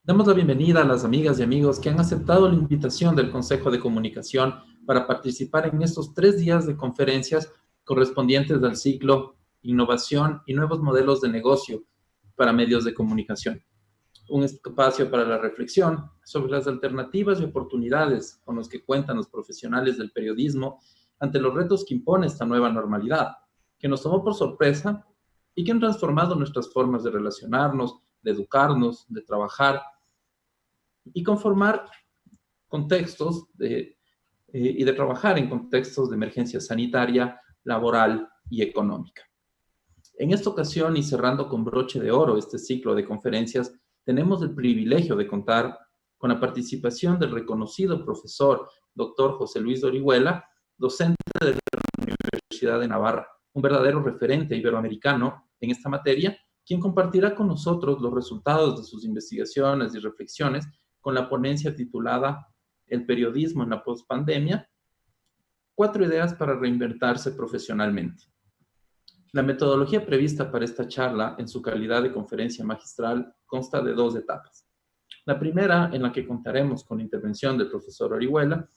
Damos la bienvenida a las amigas y amigos que han aceptado la invitación del Consejo de Comunicación para participar en estos 3 días de conferencias correspondientes al ciclo Innovación y Nuevos Modelos de Negocio para Medios de Comunicación. Un espacio para la reflexión sobre las alternativas y oportunidades con los que cuentan los profesionales del periodismo ante los retos que impone esta nueva normalidad, que nos tomó por sorpresa y que han transformado nuestras formas de relacionarnos, de educarnos, de trabajar y conformar contextos y de trabajar en contextos de emergencia sanitaria, laboral y económica. En esta ocasión, y cerrando con broche de oro este ciclo de conferencias, tenemos el privilegio de contar con la participación del reconocido profesor Dr. José Luis Orihuela, docente de la Universidad de Navarra, un verdadero referente iberoamericano en esta materia, quien compartirá con nosotros los resultados de sus investigaciones y reflexiones con la ponencia titulada El periodismo en la postpandemia, 4 ideas para reinventarse profesionalmente. La metodología prevista para esta charla, en su calidad de conferencia magistral, consta de 2 etapas. La primera, en la que contaremos con la intervención del profesor Orihuela,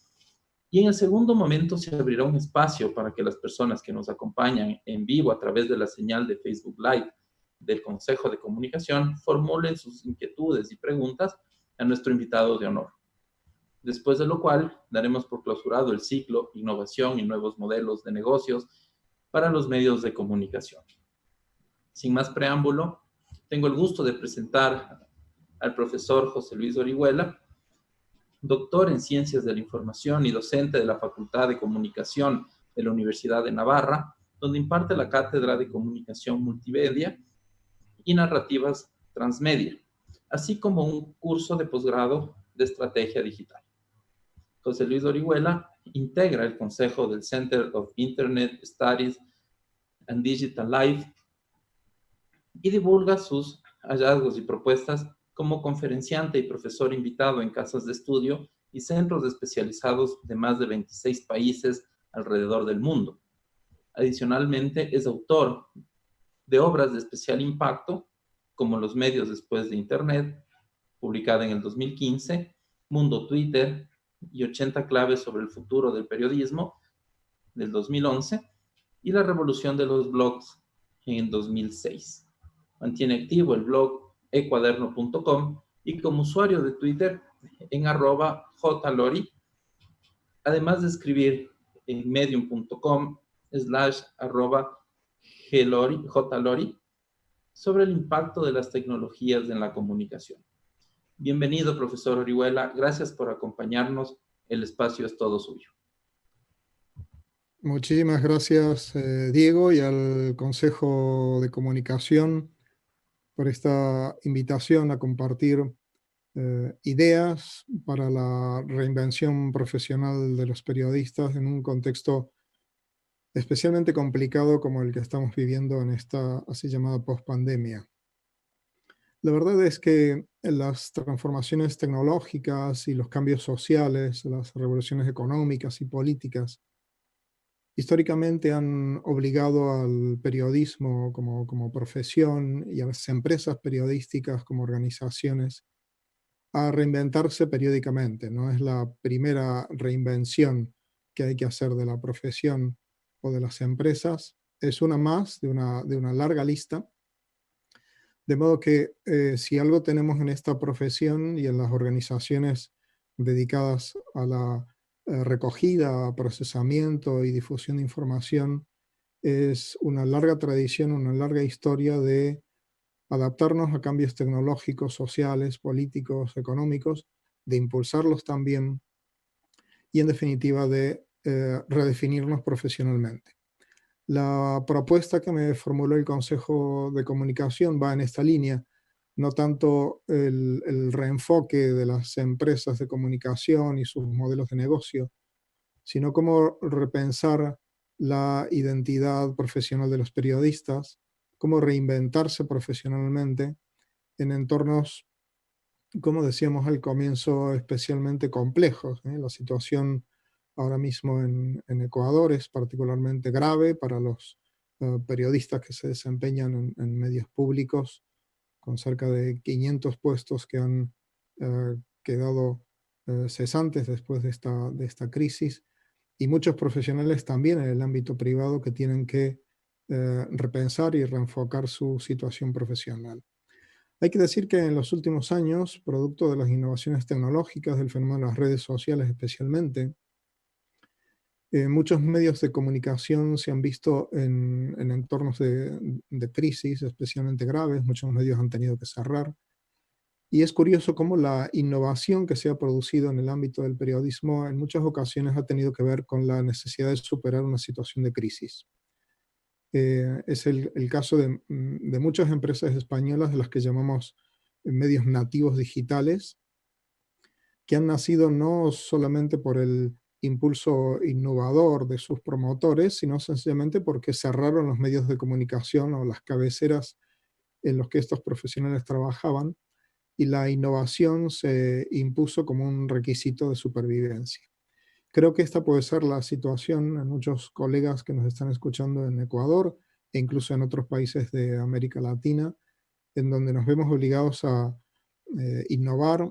y en el segundo momento se abrirá un espacio para que las personas que nos acompañan en vivo a través de la señal de Facebook Live del Consejo de Comunicación formulen sus inquietudes y preguntas a nuestro invitado de honor. Después de lo cual, daremos por clausurado el ciclo Innovación y Nuevos Modelos de Negocios para los medios de comunicación. Sin más preámbulo, tengo el gusto de presentar al profesor José Luis Orihuela, doctor en Ciencias de la Información y docente de la Facultad de Comunicación de la Universidad de Navarra, donde imparte la Cátedra de Comunicación Multimedia y Narrativas Transmedia, así como un curso de posgrado de Estrategia Digital. José Luis Orihuela integra el consejo del Center of Internet Studies and Digital Life y divulga sus hallazgos y propuestas como conferenciante y profesor invitado en casas de estudio y centros especializados de más de 26 países alrededor del mundo. Adicionalmente, es autor de obras de especial impacto, como Los medios después de Internet, publicada en el 2015, Mundo Twitter y 80 claves sobre el futuro del periodismo, del 2011, y La revolución de los blogs en 2006. Mantiene activo el blog ecuaderno.com y como usuario de Twitter en @jlori, además de escribir en medium.com/jlori sobre el impacto de las tecnologías en la comunicación. Bienvenido, profesor Orihuela. Gracias por acompañarnos. El espacio es todo suyo. Muchísimas gracias, Diego, y al Consejo de Comunicación por esta invitación a compartir ideas para la reinvención profesional de los periodistas en un contexto especialmente complicado como el que estamos viviendo en esta así llamada pospandemia. La verdad es que las transformaciones tecnológicas y los cambios sociales, las revoluciones económicas y políticas, históricamente han obligado al periodismo como profesión y a las empresas periodísticas como organizaciones a reinventarse periódicamente. No es la primera reinvención que hay que hacer de la profesión o de las empresas, es una más de una larga lista. De modo que si algo tenemos en esta profesión y en las organizaciones dedicadas a la recogida, procesamiento y difusión de información, es una larga tradición, una larga historia de adaptarnos a cambios tecnológicos, sociales, políticos, económicos, de impulsarlos también y en definitiva de redefinirnos profesionalmente. La propuesta que me formuló el Consejo de Comunicación va en esta línea, no tanto el reenfoque de las empresas de comunicación y sus modelos de negocio, sino cómo repensar la identidad profesional de los periodistas, cómo reinventarse profesionalmente en entornos como decíamos al comienzo, especialmente complejos, ¿eh? La situación ahora mismo en Ecuador es particularmente grave para los periodistas que se desempeñan en medios públicos, con cerca de 500 puestos que han quedado cesantes después de esta crisis, y muchos profesionales también en el ámbito privado que tienen que repensar y reenfocar su situación profesional. Hay que decir que en los últimos años, producto de las innovaciones tecnológicas, del fenómeno de las redes sociales especialmente, muchos medios de comunicación se han visto en entornos de crisis especialmente graves, muchos medios han tenido que cerrar, y es curioso cómo la innovación que se ha producido en el ámbito del periodismo en muchas ocasiones ha tenido que ver con la necesidad de superar una situación de crisis. Es el caso de muchas empresas españolas de las que llamamos medios nativos digitales, que han nacido no solamente por el impulso innovador de sus promotores, sino sencillamente porque cerraron los medios de comunicación o las cabeceras en los que estos profesionales trabajaban, y la innovación se impuso como un requisito de supervivencia. Creo que esta puede ser la situación en muchos colegas que nos están escuchando en Ecuador e incluso en otros países de América Latina, en donde nos vemos obligados a innovar,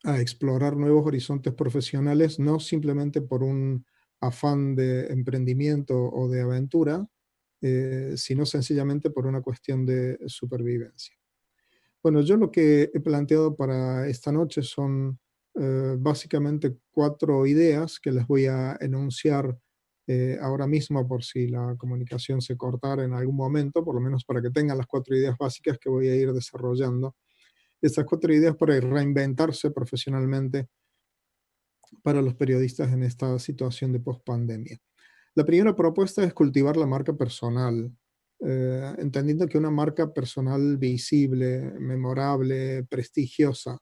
a explorar nuevos horizontes profesionales, no simplemente por un afán de emprendimiento o de aventura, sino sencillamente por una cuestión de supervivencia. Bueno, yo lo que he planteado para esta noche son básicamente 4 ideas que les voy a enunciar ahora mismo por si la comunicación se cortara en algún momento, por lo menos para que tengan las 4 ideas básicas que voy a ir desarrollando. Estas 4 ideas para reinventarse profesionalmente para los periodistas en esta situación de pospandemia. La primera propuesta es cultivar la marca personal, entendiendo que una marca personal visible, memorable, prestigiosa,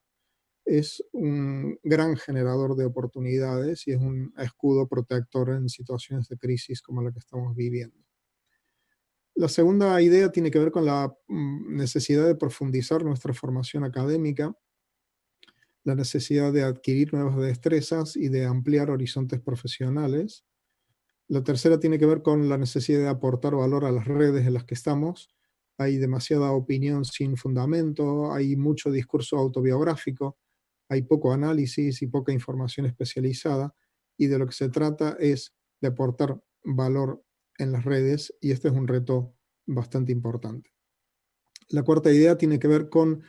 es un gran generador de oportunidades y es un escudo protector en situaciones de crisis como la que estamos viviendo. La segunda idea tiene que ver con la necesidad de profundizar nuestra formación académica, la necesidad de adquirir nuevas destrezas y de ampliar horizontes profesionales. La tercera tiene que ver con la necesidad de aportar valor a las redes en las que estamos. Hay demasiada opinión sin fundamento, hay mucho discurso autobiográfico, hay poco análisis y poca información especializada, y de lo que se trata es de aportar valor en las redes, y este es un reto bastante importante. La cuarta idea tiene que ver con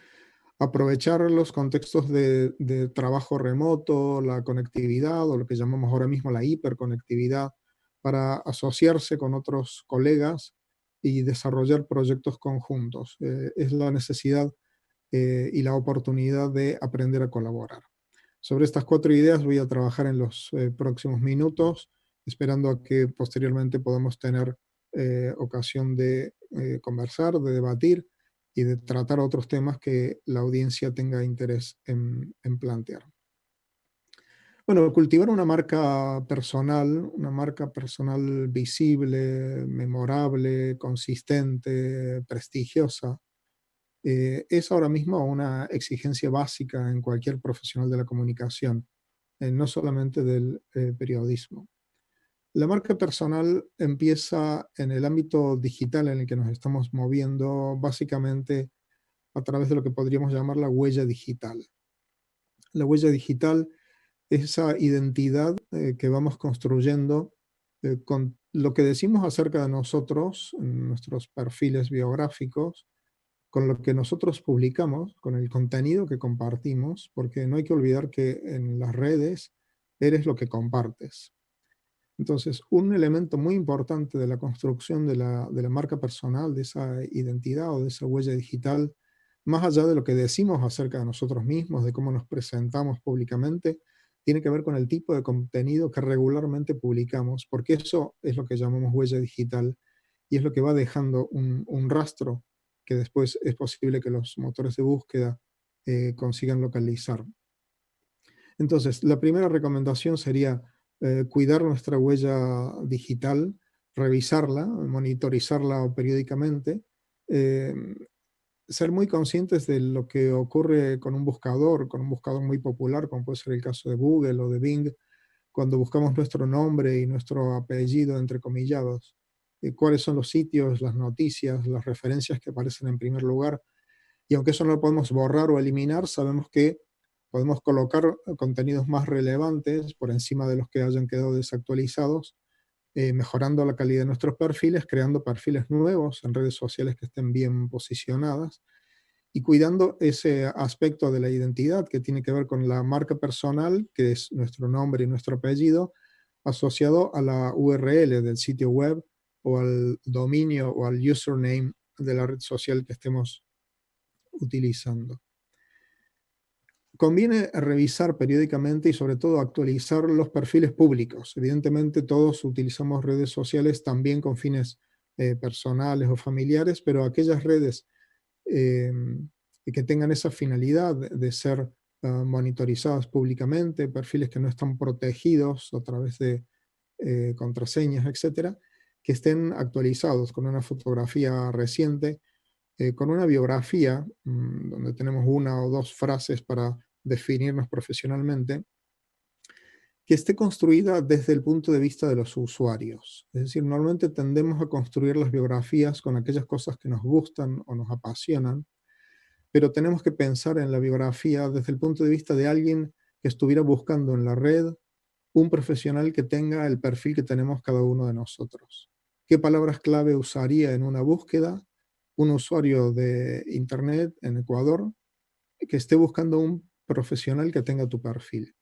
aprovechar los contextos de trabajo remoto, la conectividad o lo que llamamos ahora mismo la hiperconectividad, para asociarse con otros colegas y desarrollar proyectos conjuntos. Es la necesidad y la oportunidad de aprender a colaborar. Sobre estas 4 ideas voy a trabajar en los próximos minutos, esperando a que posteriormente podamos tener ocasión de conversar, de debatir y de tratar otros temas que la audiencia tenga interés en plantear. Bueno, cultivar una marca personal visible, memorable, consistente, prestigiosa, es ahora mismo una exigencia básica en cualquier profesional de la comunicación, no solamente del periodismo. La marca personal empieza en el ámbito digital en el que nos estamos moviendo, básicamente a través de lo que podríamos llamar la huella digital. La huella digital es esa identidad que vamos construyendo con lo que decimos acerca de nosotros, en nuestros perfiles biográficos, con lo que nosotros publicamos, con el contenido que compartimos, porque no hay que olvidar que en las redes eres lo que compartes. Entonces, un elemento muy importante de la construcción de la marca personal, de esa identidad o de esa huella digital, más allá de lo que decimos acerca de nosotros mismos, de cómo nos presentamos públicamente, tiene que ver con el tipo de contenido que regularmente publicamos, porque eso es lo que llamamos huella digital y es lo que va dejando un rastro que después es posible que los motores de búsqueda consigan localizar. Entonces, la primera recomendación sería cuidar nuestra huella digital, revisarla, monitorizarla periódicamente, eh, ser muy conscientes de lo que ocurre con un buscador muy popular, como puede ser el caso de Google o de Bing, cuando buscamos nuestro nombre y nuestro apellido entrecomillados. Cuáles son los sitios, las noticias, las referencias que aparecen en primer lugar. Y aunque eso no lo podemos borrar o eliminar, sabemos que podemos colocar contenidos más relevantes por encima de los que hayan quedado desactualizados, mejorando la calidad de nuestros perfiles, creando perfiles nuevos en redes sociales que estén bien posicionadas y cuidando ese aspecto de la identidad que tiene que ver con la marca personal, que es nuestro nombre y nuestro apellido, asociado a la URL del sitio web o al dominio o al username de la red social que estemos utilizando. Conviene revisar periódicamente y sobre todo actualizar los perfiles públicos. Evidentemente todos utilizamos redes sociales también con fines personales o familiares, pero aquellas redes eh, que tengan esa finalidad de ser monitorizadas públicamente, perfiles que no están protegidos a través de contraseñas, etcétera, que estén actualizados con una fotografía reciente, con una biografía, donde tenemos una o dos frases para definirnos profesionalmente, que esté construida desde el punto de vista de los usuarios. Es decir, normalmente tendemos a construir las biografías con aquellas cosas que nos gustan o nos apasionan, pero tenemos que pensar en la biografía desde el punto de vista de alguien que estuviera buscando en la red un profesional que tenga el perfil que tenemos cada uno de nosotros. ¿Qué palabras clave usaría en una búsqueda un usuario de Internet en Ecuador que esté buscando un profesional que tenga tu perfil?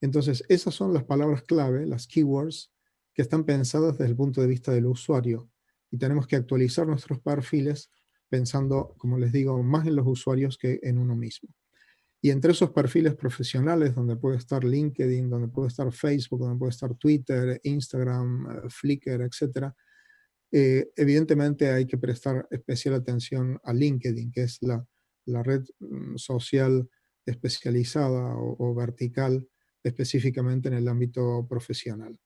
Entonces, esas son las palabras clave, las keywords, que están pensadas desde el punto de vista del usuario. Y tenemos que actualizar nuestros perfiles pensando, como les digo, más en los usuarios que en uno mismo. Y entre esos perfiles profesionales, donde puede estar LinkedIn, donde puede estar Facebook, donde puede estar Twitter, Instagram, Flickr, etc., evidentemente hay que prestar especial atención a LinkedIn, que es la red social especializada o vertical específicamente en el ámbito profesional.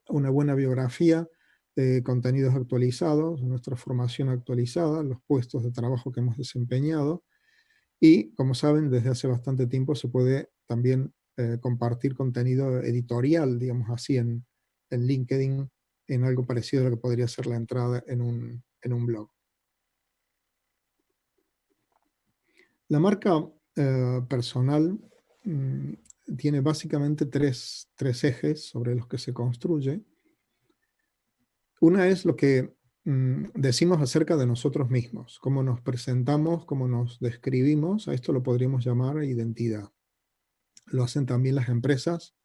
Una buena biografía, contenidos actualizados, nuestra formación actualizada, los puestos de trabajo que hemos desempeñado y, como saben, desde hace bastante tiempo se puede también compartir contenido editorial, digamos así, en LinkedIn, en algo parecido a lo que podría ser la entrada en un blog. La marca personal tiene básicamente tres ejes sobre los que se construye. Una es lo que decimos acerca de nosotros mismos, cómo nos presentamos, cómo nos describimos. A esto lo podríamos llamar identidad. Lo hacen también las empresas.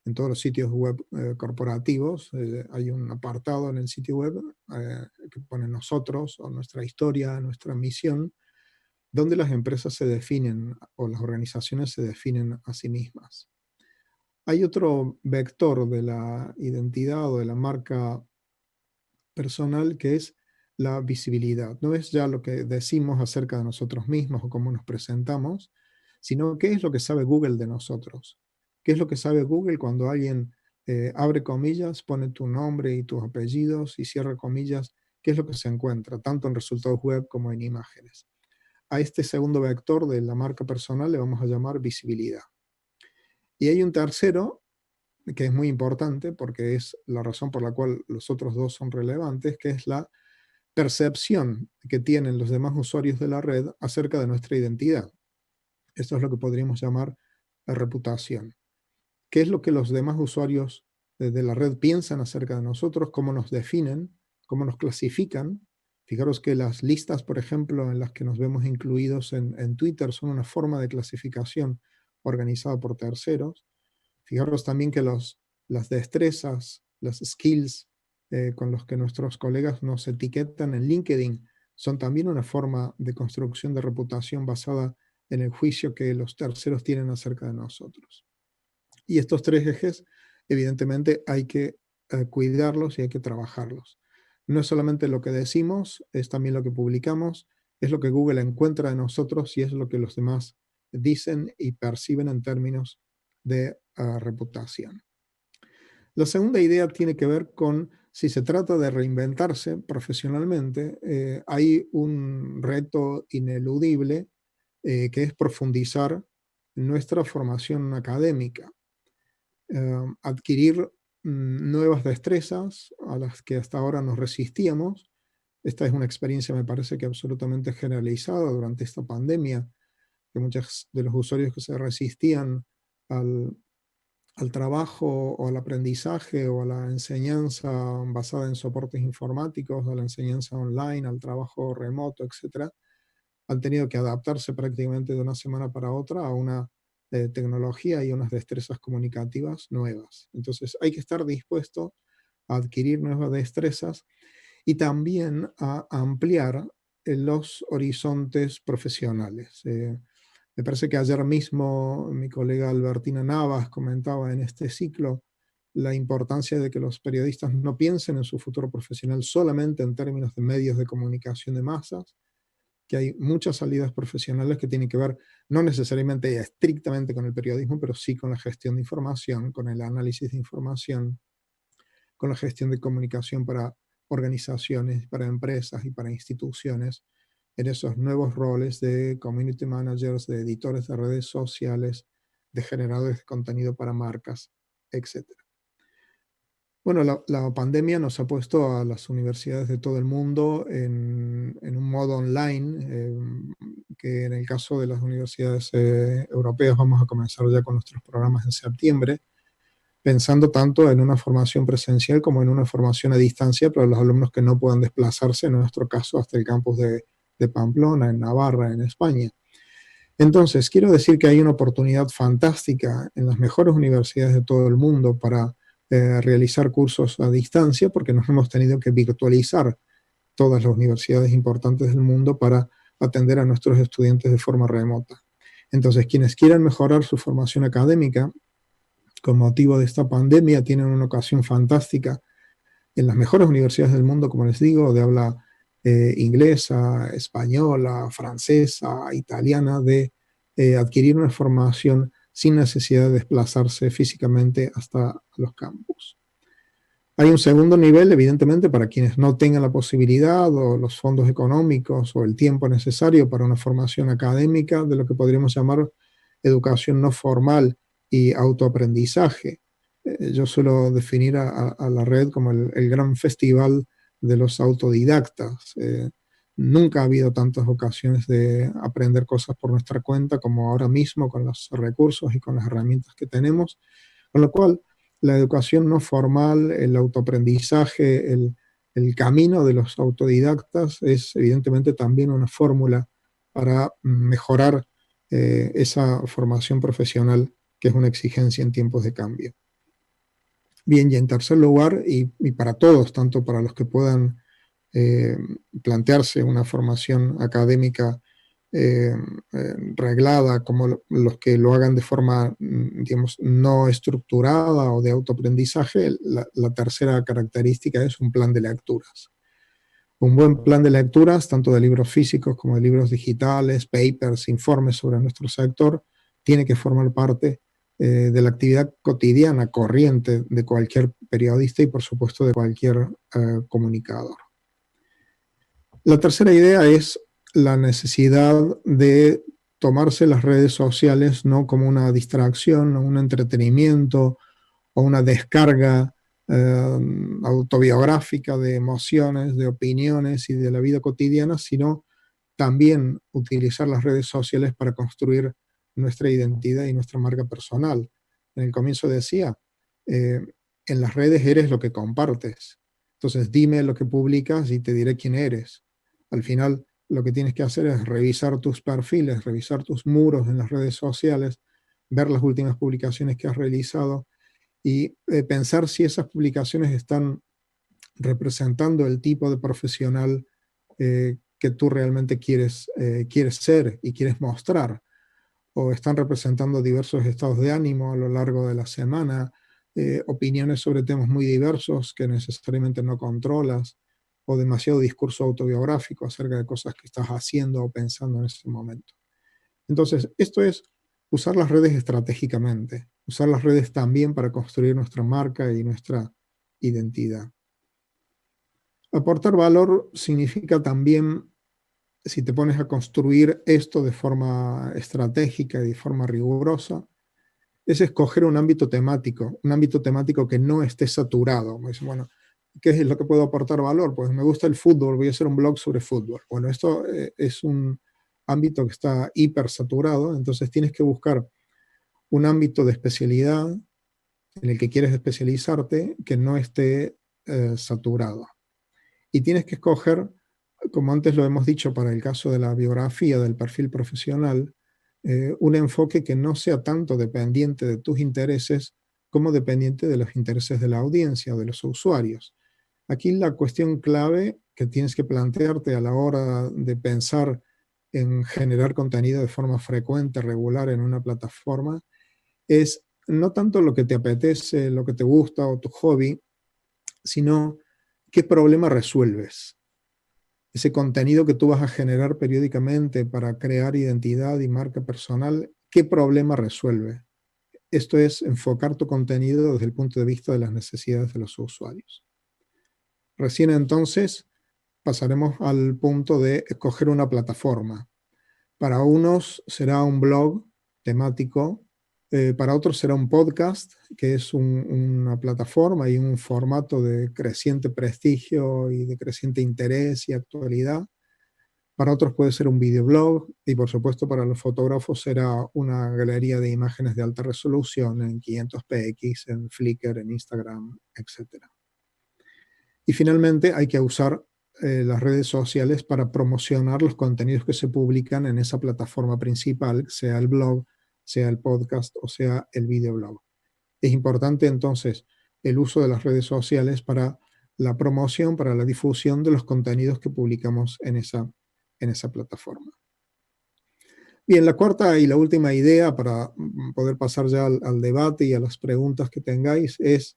En todos los sitios web corporativos hay un apartado en el sitio web que pone nosotros o nuestra historia, nuestra misión, donde las empresas se definen o las organizaciones se definen a sí mismas. Hay otro vector de la identidad o de la marca personal que es la visibilidad. No es ya lo que decimos acerca de nosotros mismos o cómo nos presentamos, sino qué es lo que sabe Google de nosotros. ¿Qué es lo que sabe Google cuando alguien abre comillas, pone tu nombre y tus apellidos y cierra comillas? ¿Qué es lo que se encuentra, tanto en resultados web como en imágenes? A este segundo vector de la marca personal le vamos a llamar visibilidad. Y hay un tercero que es muy importante porque es la razón por la cual los otros dos son relevantes, que es la percepción que tienen los demás usuarios de la red acerca de nuestra identidad. Esto es lo que podríamos llamar la reputación. ¿Qué es lo que los demás usuarios de la red piensan acerca de nosotros? ¿Cómo nos definen? ¿Cómo nos clasifican? Fijaros que las listas, por ejemplo, en las que nos vemos incluidos en Twitter son una forma de clasificación organizada por terceros. Fijaros también que las destrezas, las skills con los que nuestros colegas nos etiquetan en LinkedIn son también una forma de construcción de reputación basada en el juicio que los terceros tienen acerca de nosotros. Y estos tres ejes, evidentemente, hay que cuidarlos y hay que trabajarlos. No es solamente lo que decimos, es también lo que publicamos, es lo que Google encuentra de nosotros y es lo que los demás dicen y perciben en términos de reputación. La segunda idea tiene que ver con si se trata de reinventarse profesionalmente, hay un reto ineludible que es profundizar nuestra formación académica, adquirir nuevas destrezas a las que hasta ahora nos resistíamos. Esta es una experiencia, me parece que absolutamente generalizada durante esta pandemia, que muchos de los usuarios que se resistían al, al trabajo o al aprendizaje o a la enseñanza basada en soportes informáticos, a la enseñanza online, al trabajo remoto, etcétera, han tenido que adaptarse prácticamente de una semana para otra a una tecnología y unas destrezas comunicativas nuevas. Entonces hay que estar dispuesto a adquirir nuevas destrezas y también a ampliar los horizontes profesionales. Me parece que ayer mismo mi colega Albertina Navas comentaba en este ciclo la importancia de que los periodistas no piensen en su futuro profesional solamente en términos de medios de comunicación de masas, que hay muchas salidas profesionales que tienen que ver no necesariamente estrictamente con el periodismo, pero sí con la gestión de información, con el análisis de información, con la gestión de comunicación para organizaciones, para empresas y para instituciones, en esos nuevos roles de community managers, de editores de redes sociales, de generadores de contenido para marcas, etcétera. Bueno, la pandemia nos ha puesto a las universidades de todo el mundo en un modo online, que en el caso de las universidades europeas vamos a comenzar ya con nuestros programas en septiembre, pensando tanto en una formación presencial como en una formación a distancia para los alumnos que no puedan desplazarse, en nuestro caso, hasta el campus de Pamplona, en Navarra, en España. Entonces, quiero decir que hay una oportunidad fantástica en las mejores universidades de todo el mundo para realizar cursos a distancia, porque nos hemos tenido que virtualizar todas las universidades importantes del mundo para atender a nuestros estudiantes de forma remota. Entonces, quienes quieran mejorar su formación académica con motivo de esta pandemia tienen una ocasión fantástica en las mejores universidades del mundo, como les digo, de habla inglesa, española, francesa, italiana, de adquirir una formación sin necesidad de desplazarse físicamente hasta los campus. Hay un segundo nivel, evidentemente, para quienes no tengan la posibilidad o los fondos económicos o el tiempo necesario para una formación académica, de lo que podríamos llamar educación no formal y autoaprendizaje. Yo suelo definir a la red como el gran festival de los autodidactas. Nunca ha habido tantas ocasiones de aprender cosas por nuestra cuenta como ahora mismo con los recursos y con las herramientas que tenemos, con lo cual la educación no formal, el autoaprendizaje, el camino de los autodidactas es evidentemente también una fórmula para mejorar esa formación profesional que es una exigencia en tiempos de cambio. Bien, y en tercer lugar, y para todos, tanto para los que puedan plantearse una formación académica reglada, como los que lo hagan de forma, digamos, no estructurada o de autoaprendizaje, la tercera característica es un plan de lecturas. Un buen plan de lecturas, tanto de libros físicos como de libros digitales, papers, informes sobre nuestro sector, tiene que formar parte de la actividad cotidiana, corriente de cualquier periodista y por supuesto de cualquier comunicador. La tercera idea es la necesidad de tomarse las redes sociales no como una distracción, o un entretenimiento o una descarga autobiográfica de emociones, de opiniones y de la vida cotidiana, sino también utilizar las redes sociales para construir nuestra identidad y nuestra marca personal. En el comienzo decía, en las redes eres lo que compartes. Entonces dime lo que publicas y te diré quién eres. Al final lo que tienes que hacer es revisar tus perfiles, revisar tus muros en las redes sociales, ver las últimas publicaciones que has realizado y pensar si esas publicaciones están representando el tipo de profesional que tú realmente quieres ser y quieres mostrar, o están representando diversos estados de ánimo a lo largo de la semana, opiniones sobre temas muy diversos que necesariamente no controlas, o demasiado discurso autobiográfico acerca de cosas que estás haciendo o pensando en ese momento. Entonces, esto es usar las redes estratégicamente, usar las redes también para construir nuestra marca y nuestra identidad. Aportar valor significa también, si te pones a construir esto de forma estratégica y de forma rigurosa, es escoger un ámbito temático que no esté saturado. Bueno, ¿qué es lo que puedo aportar valor? Pues me gusta el fútbol, voy a hacer un blog sobre fútbol. Bueno, esto es un ámbito que está hiper saturado, entonces tienes que buscar un ámbito de especialidad en el que quieres especializarte que no esté saturado. Y tienes que escoger, como antes lo hemos dicho para el caso de la biografía, del perfil profesional, un enfoque que no sea tanto dependiente de tus intereses como dependiente de los intereses de la audiencia o de los usuarios. Aquí la cuestión clave que tienes que plantearte a la hora de pensar en generar contenido de forma frecuente, regular en una plataforma, es no tanto lo que te apetece, lo que te gusta o tu hobby, sino qué problema resuelves. Ese contenido que tú vas a generar periódicamente para crear identidad y marca personal, ¿qué problema resuelve? Esto es enfocar tu contenido desde el punto de vista de las necesidades de los usuarios. Recién entonces pasaremos al punto de escoger una plataforma. Para unos será un blog temático, para otros será un podcast, que es una plataforma y un formato de creciente prestigio y de creciente interés y actualidad. Para otros puede ser un videoblog y por supuesto para los fotógrafos será una galería de imágenes de alta resolución en 500px, en Flickr, en Instagram, etc. Y finalmente hay que usar las redes sociales para promocionar los contenidos que se publican en esa plataforma principal, sea el blog, sea el podcast o sea el videoblog. Es importante entonces el uso de las redes sociales para la promoción, para la difusión de los contenidos que publicamos en esa plataforma. Bien, la cuarta y la última idea para poder pasar ya al debate y a las preguntas que tengáis es: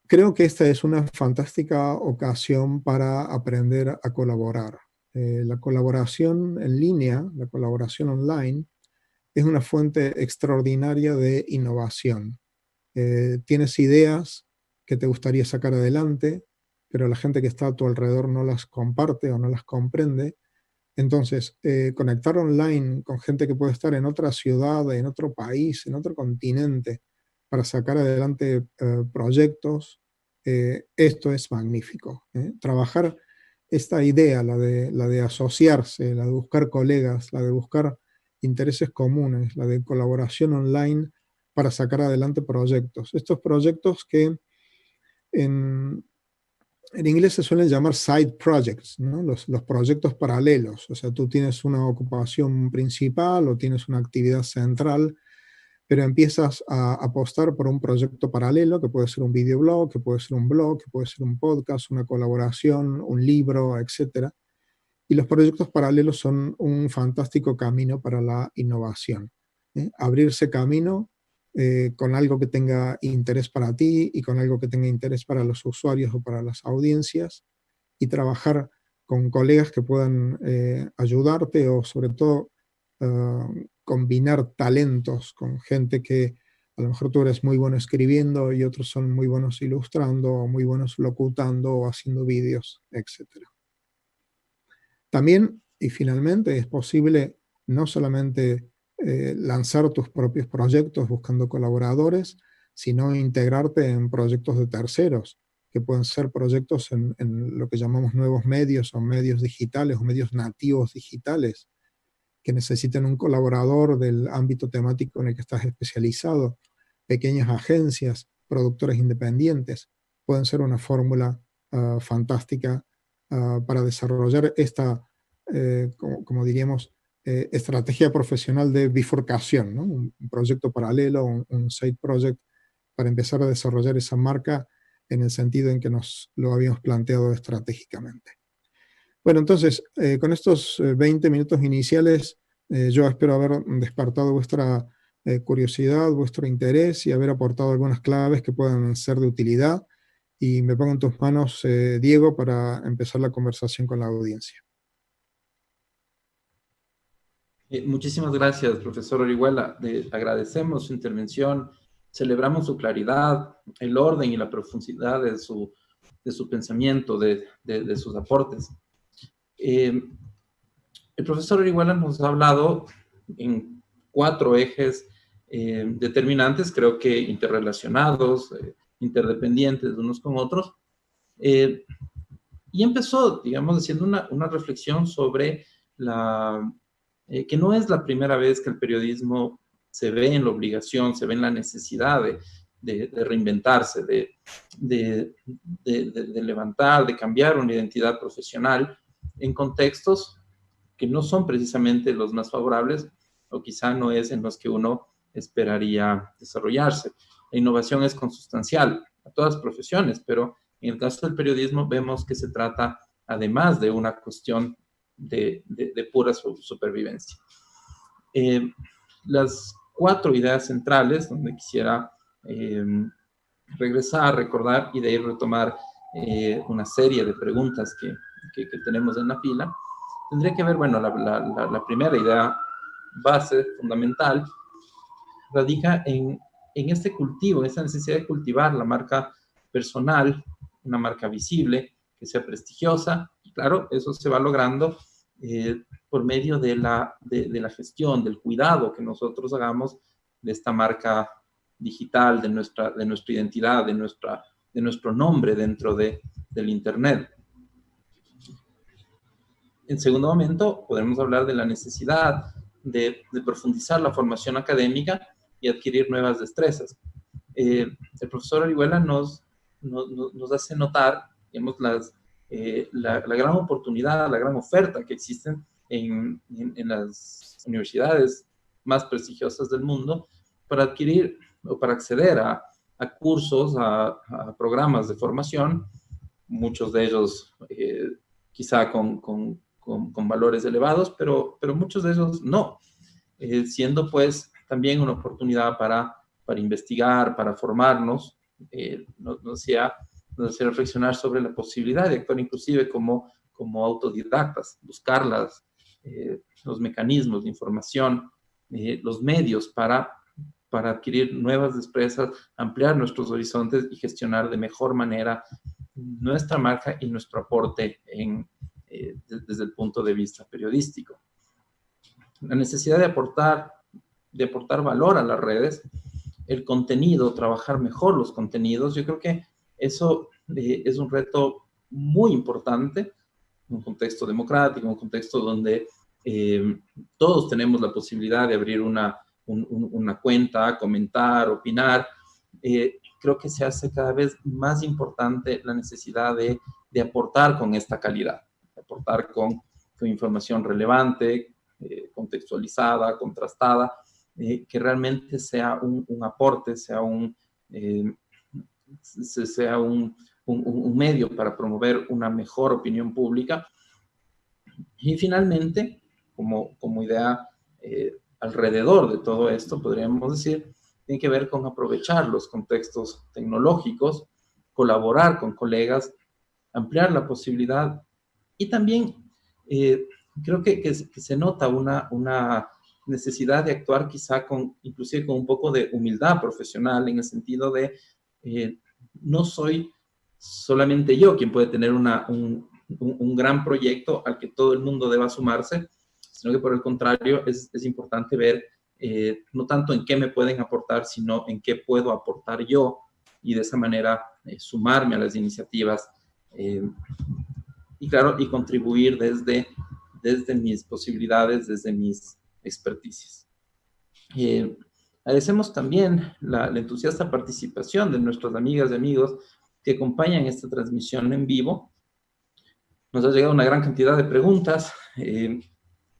creo que esta es una fantástica ocasión para aprender a colaborar. La colaboración en línea, la colaboración online, es una fuente extraordinaria de innovación. Tienes ideas que te gustaría sacar adelante, pero la gente que está a tu alrededor no las comparte o no las comprende. Entonces, conectar online con gente que puede estar en otra ciudad, en otro país, en otro continente, para sacar adelante proyectos, esto es magnífico. Trabajar esta idea, la de asociarse, la de buscar colegas, la de buscar intereses comunes, la de colaboración online para sacar adelante proyectos. Estos proyectos que en, en inglés se suelen llamar side projects, ¿no? Los proyectos paralelos. O sea, tú tienes una ocupación principal o tienes una actividad central, pero empiezas a apostar por un proyecto paralelo, que puede ser un videoblog, que puede ser un blog, que puede ser un podcast, una colaboración, un libro, etc. Y los proyectos paralelos son un fantástico camino para la innovación. Abrirse camino con algo que tenga interés para ti y con algo que tenga interés para los usuarios o para las audiencias, y trabajar con colegas que puedan ayudarte o sobre todo combinar talentos con gente que a lo mejor tú eres muy bueno escribiendo y otros son muy buenos ilustrando o muy buenos locutando o haciendo vídeos, etcétera. También, y finalmente, es posible no solamente lanzar tus propios proyectos buscando colaboradores, sino integrarte en proyectos de terceros, que pueden ser proyectos en lo que llamamos nuevos medios o medios digitales o medios nativos digitales, que necesiten un colaborador del ámbito temático en el que estás especializado. Pequeñas agencias, productores independientes, pueden ser una fórmula fantástica para desarrollar esta, como diríamos, estrategia profesional de bifurcación, ¿no? Un proyecto paralelo, un side project, para empezar a desarrollar esa marca en el sentido en que nos lo habíamos planteado estratégicamente. Bueno, entonces, con estos 20 minutos iniciales, yo espero haber despertado vuestra curiosidad, vuestro interés y haber aportado algunas claves que puedan ser de utilidad. Y me pongo en tus manos, Diego, para empezar la conversación con la audiencia. Muchísimas gracias, profesor Orihuela. Agradecemos su intervención, celebramos su claridad, el orden y la profundidad de su su pensamiento, de sus aportes. El profesor Orihuela nos ha hablado en 4 ejes determinantes, creo que interrelacionados, interdependientes unos con otros, y empezó, digamos, haciendo una reflexión sobre que no es la primera vez que el periodismo se ve en la obligación, se ve en la necesidad de reinventarse, de levantar, de cambiar una identidad profesional en contextos que no son precisamente los más favorables o quizá no es en los que uno esperaría desarrollarse. La innovación es consustancial a todas las profesiones, pero en el caso del periodismo vemos que se trata además de una cuestión de pura supervivencia. Las 4 ideas centrales donde quisiera regresar, recordar y de ahí retomar una serie de preguntas que tenemos en la fila, tendría que ver, bueno, la primera idea base, fundamental, radica en este cultivo, en esta necesidad de cultivar la marca personal, una marca visible, que sea prestigiosa, y claro, eso se va logrando por medio de la gestión, del cuidado que nosotros hagamos de esta marca digital, de nuestra identidad, de nuestro nombre dentro del Internet. En segundo momento, podemos hablar de la necesidad de profundizar la formación académica y adquirir nuevas destrezas. El profesor Orihuela nos hace notar, digamos, la gran oportunidad, la gran oferta que existen en las universidades más prestigiosas del mundo para adquirir o para acceder a cursos, a programas de formación, muchos de ellos quizá con valores elevados, pero muchos de ellos no, siendo pues también una oportunidad para investigar, para formarnos, nos hacía reflexionar sobre la posibilidad de actuar inclusive como autodidactas, buscar los mecanismos de información, los medios para adquirir nuevas destrezas, ampliar nuestros horizontes y gestionar de mejor manera nuestra marca y nuestro aporte desde el punto de vista periodístico. La necesidad de aportar valor a las redes, el contenido, trabajar mejor los contenidos, yo creo que eso es un reto muy importante, un contexto democrático, un contexto donde todos tenemos la posibilidad de abrir una cuenta, comentar, opinar. Creo que se hace cada vez más importante la necesidad de aportar con esta calidad, de aportar con información relevante, contextualizada, contrastada, que realmente sea un aporte, sea un medio para promover una mejor opinión pública. Y finalmente, como idea alrededor de todo esto, podríamos decir, tiene que ver con aprovechar los contextos tecnológicos, colaborar con colegas, ampliar la posibilidad y también creo que se nota una necesidad de actuar quizá inclusive con un poco de humildad profesional, en el sentido de no soy solamente yo quien puede tener un gran proyecto al que todo el mundo deba sumarse, sino que por el contrario es importante ver no tanto en qué me pueden aportar, sino en qué puedo aportar yo y de esa manera sumarme a las iniciativas y claro, y contribuir desde mis posibilidades, desde mis experticias. Agradecemos también la entusiasta participación de nuestras amigas y amigos que acompañan esta transmisión en vivo. Nos ha llegado una gran cantidad de preguntas,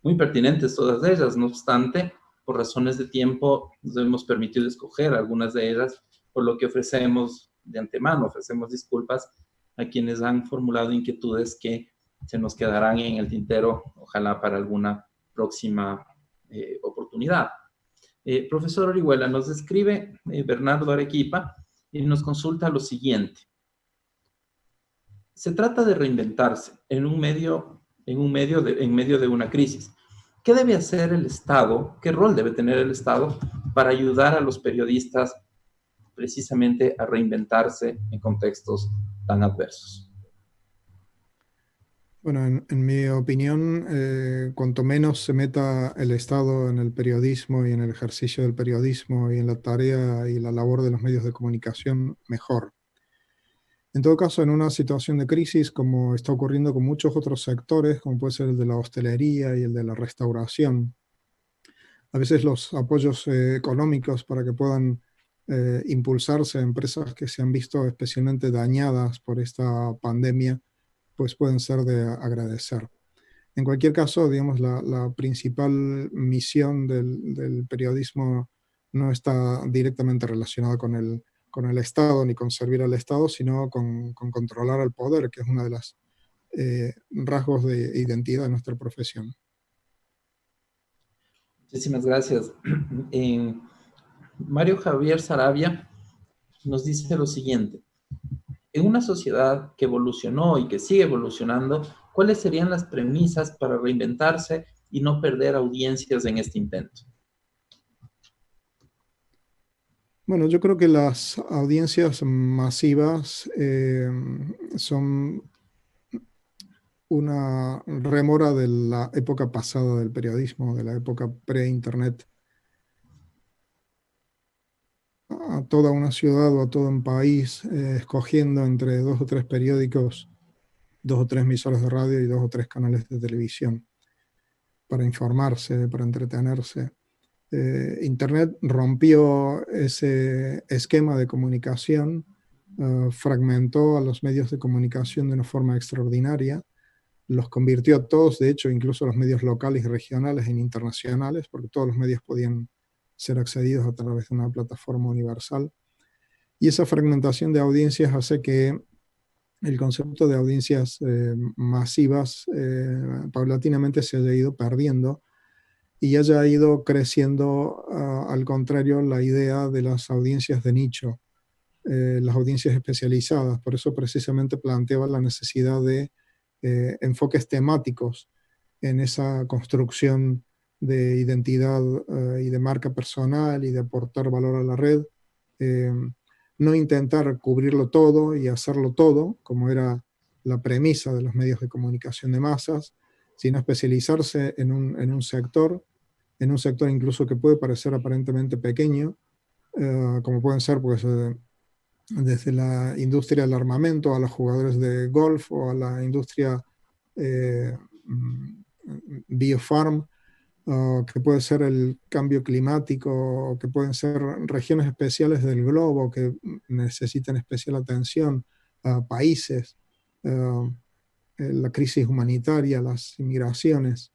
muy pertinentes todas ellas. No obstante, por razones de tiempo, nos hemos permitido escoger algunas de ellas, por lo que ofrecemos de antemano, ofrecemos disculpas a quienes han formulado inquietudes que se nos quedarán en el tintero, ojalá para alguna próxima oportunidad. Profesor Orihuela, nos escribe Bernardo Arequipa y nos consulta lo siguiente. Se trata de reinventarse en medio de una crisis. ¿Qué debe hacer el Estado? ¿Qué rol debe tener el Estado para ayudar a los periodistas precisamente a reinventarse en contextos tan adversos. Bueno, en mi opinión, cuanto menos se meta el Estado en el periodismo y en el ejercicio del periodismo y en la tarea y la labor de los medios de comunicación, mejor. En todo caso, en una situación de crisis, como está ocurriendo con muchos otros sectores, como puede ser el de la hostelería y el de la restauración, a veces los apoyos económicos para que puedan impulsarse a empresas que se han visto especialmente dañadas por esta pandemia, pues pueden ser de agradecer. En cualquier caso, digamos, la principal misión del periodismo no está directamente relacionada con el Estado ni con servir al Estado, sino con controlar al poder, que es uno de los rasgos de identidad de nuestra profesión. Muchísimas gracias. Mario Javier Sarabia nos dice lo siguiente. En una sociedad que evolucionó y que sigue evolucionando, ¿cuáles serían las premisas para reinventarse y no perder audiencias en este intento? Bueno, yo creo que las audiencias masivas son una rémora de la época pasada del periodismo, de la época pre-internet. A toda una ciudad o a todo un país, escogiendo entre 2 o 3 periódicos, 2 o 3 emisoras de radio y 2 o 3 canales de televisión para informarse, para entretenerse. Internet rompió ese esquema de comunicación, fragmentó a los medios de comunicación de una forma extraordinaria, los convirtió a todos, de hecho, incluso los medios locales y regionales, en internacionales, porque todos los medios podían ser accedidos a través de una plataforma universal. Y esa fragmentación de audiencias hace que el concepto de audiencias masivas paulatinamente se haya ido perdiendo y haya ido creciendo, al contrario, la idea de las audiencias de nicho, las audiencias especializadas. Por eso precisamente planteaba la necesidad de enfoques temáticos en esa construcción de identidad y de marca personal y de aportar valor a la red. No intentar cubrirlo todo y hacerlo todo, como era la premisa de los medios de comunicación de masas, sino especializarse en un sector incluso que puede parecer aparentemente pequeño, como pueden ser pues, desde la industria del armamento a los jugadores de golf o a la industria eh, biofarm, que puede ser el cambio climático, o que pueden ser regiones especiales del globo que necesitan especial atención, países, la crisis humanitaria, las inmigraciones,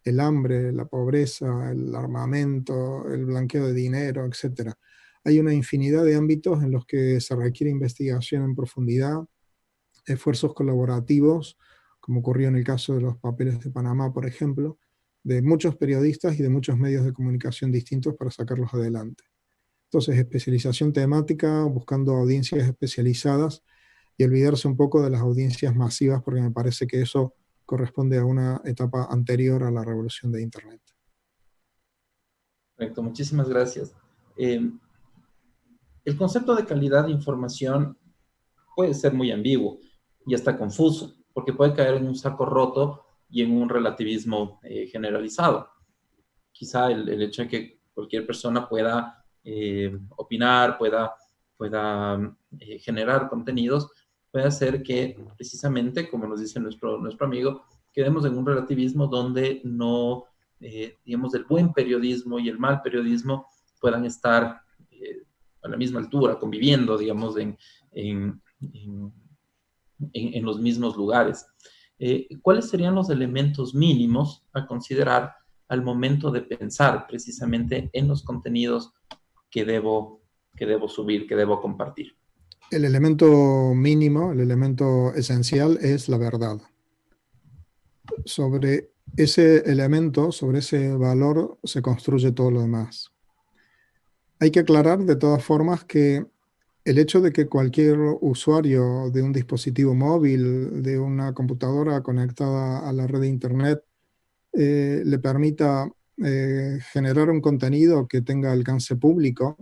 el hambre, la pobreza, el armamento, el blanqueo de dinero, etcétera. Hay una infinidad de ámbitos en los que se requiere investigación en profundidad, esfuerzos colaborativos, como ocurrió en el caso de los papeles de Panamá, por ejemplo, de muchos periodistas y de muchos medios de comunicación distintos para sacarlos adelante. Entonces, especialización temática, buscando audiencias especializadas y olvidarse un poco de las audiencias masivas, porque me parece que eso corresponde a una etapa anterior a la revolución de Internet. Correcto, muchísimas gracias. El concepto de calidad de información puede ser muy ambiguo y hasta confuso, porque puede caer en un saco roto y en un relativismo generalizado. Quizá el hecho de que cualquier persona pueda opinar, pueda generar contenidos, puede hacer que precisamente, como nos dice nuestro amigo, quedemos en un relativismo donde no, digamos, el buen periodismo y el mal periodismo puedan estar a la misma altura, conviviendo, digamos, en los mismos lugares. ¿Cuáles serían los elementos mínimos a considerar al momento de pensar precisamente en los contenidos que debo subir, que debo compartir? El elemento mínimo, el elemento esencial es la verdad. Sobre ese elemento, sobre ese valor, se construye todo lo demás. Hay que aclarar de todas formas que el hecho de que cualquier usuario de un dispositivo móvil, de una computadora conectada a la red de Internet, le permita generar un contenido que tenga alcance público,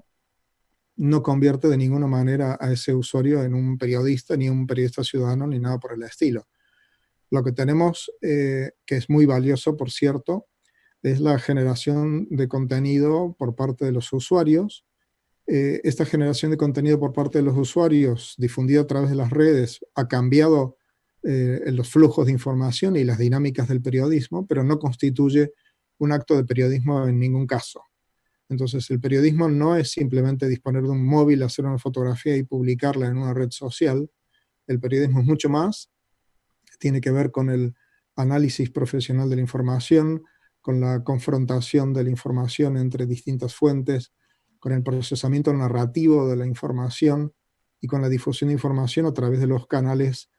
no convierte de ninguna manera a ese usuario en un periodista, ni un periodista ciudadano, ni nada por el estilo. Lo que tenemos, que es muy valioso, por cierto, es la generación de contenido por parte de los usuarios. Esta generación de contenido por parte de los usuarios, difundida a través de las redes, ha cambiado los flujos de información y las dinámicas del periodismo, pero no constituye un acto de periodismo en ningún caso. Entonces, el periodismo no es simplemente disponer de un móvil, hacer una fotografía y publicarla en una red social. El periodismo es mucho más, tiene que ver con el análisis profesional de la información, con la confrontación de la información entre distintas fuentes, con el procesamiento narrativo de la información y con la difusión de información a través de los canales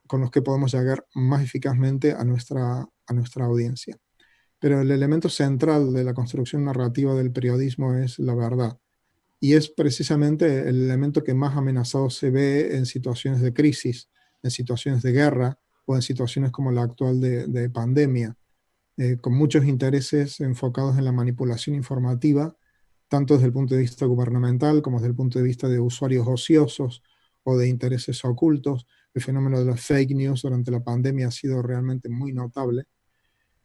con los que podemos llegar más eficazmente a nuestra audiencia. Pero el elemento central de la construcción narrativa del periodismo es la verdad. Y es precisamente el elemento que más amenazado se ve en situaciones de crisis, en situaciones de guerra o en situaciones como la actual de pandemia, con muchos intereses enfocados en la manipulación informativa, tanto desde el punto de vista gubernamental como desde el punto de vista de usuarios ociosos o de intereses ocultos. El fenómeno de las fake news durante la pandemia ha sido realmente muy notable.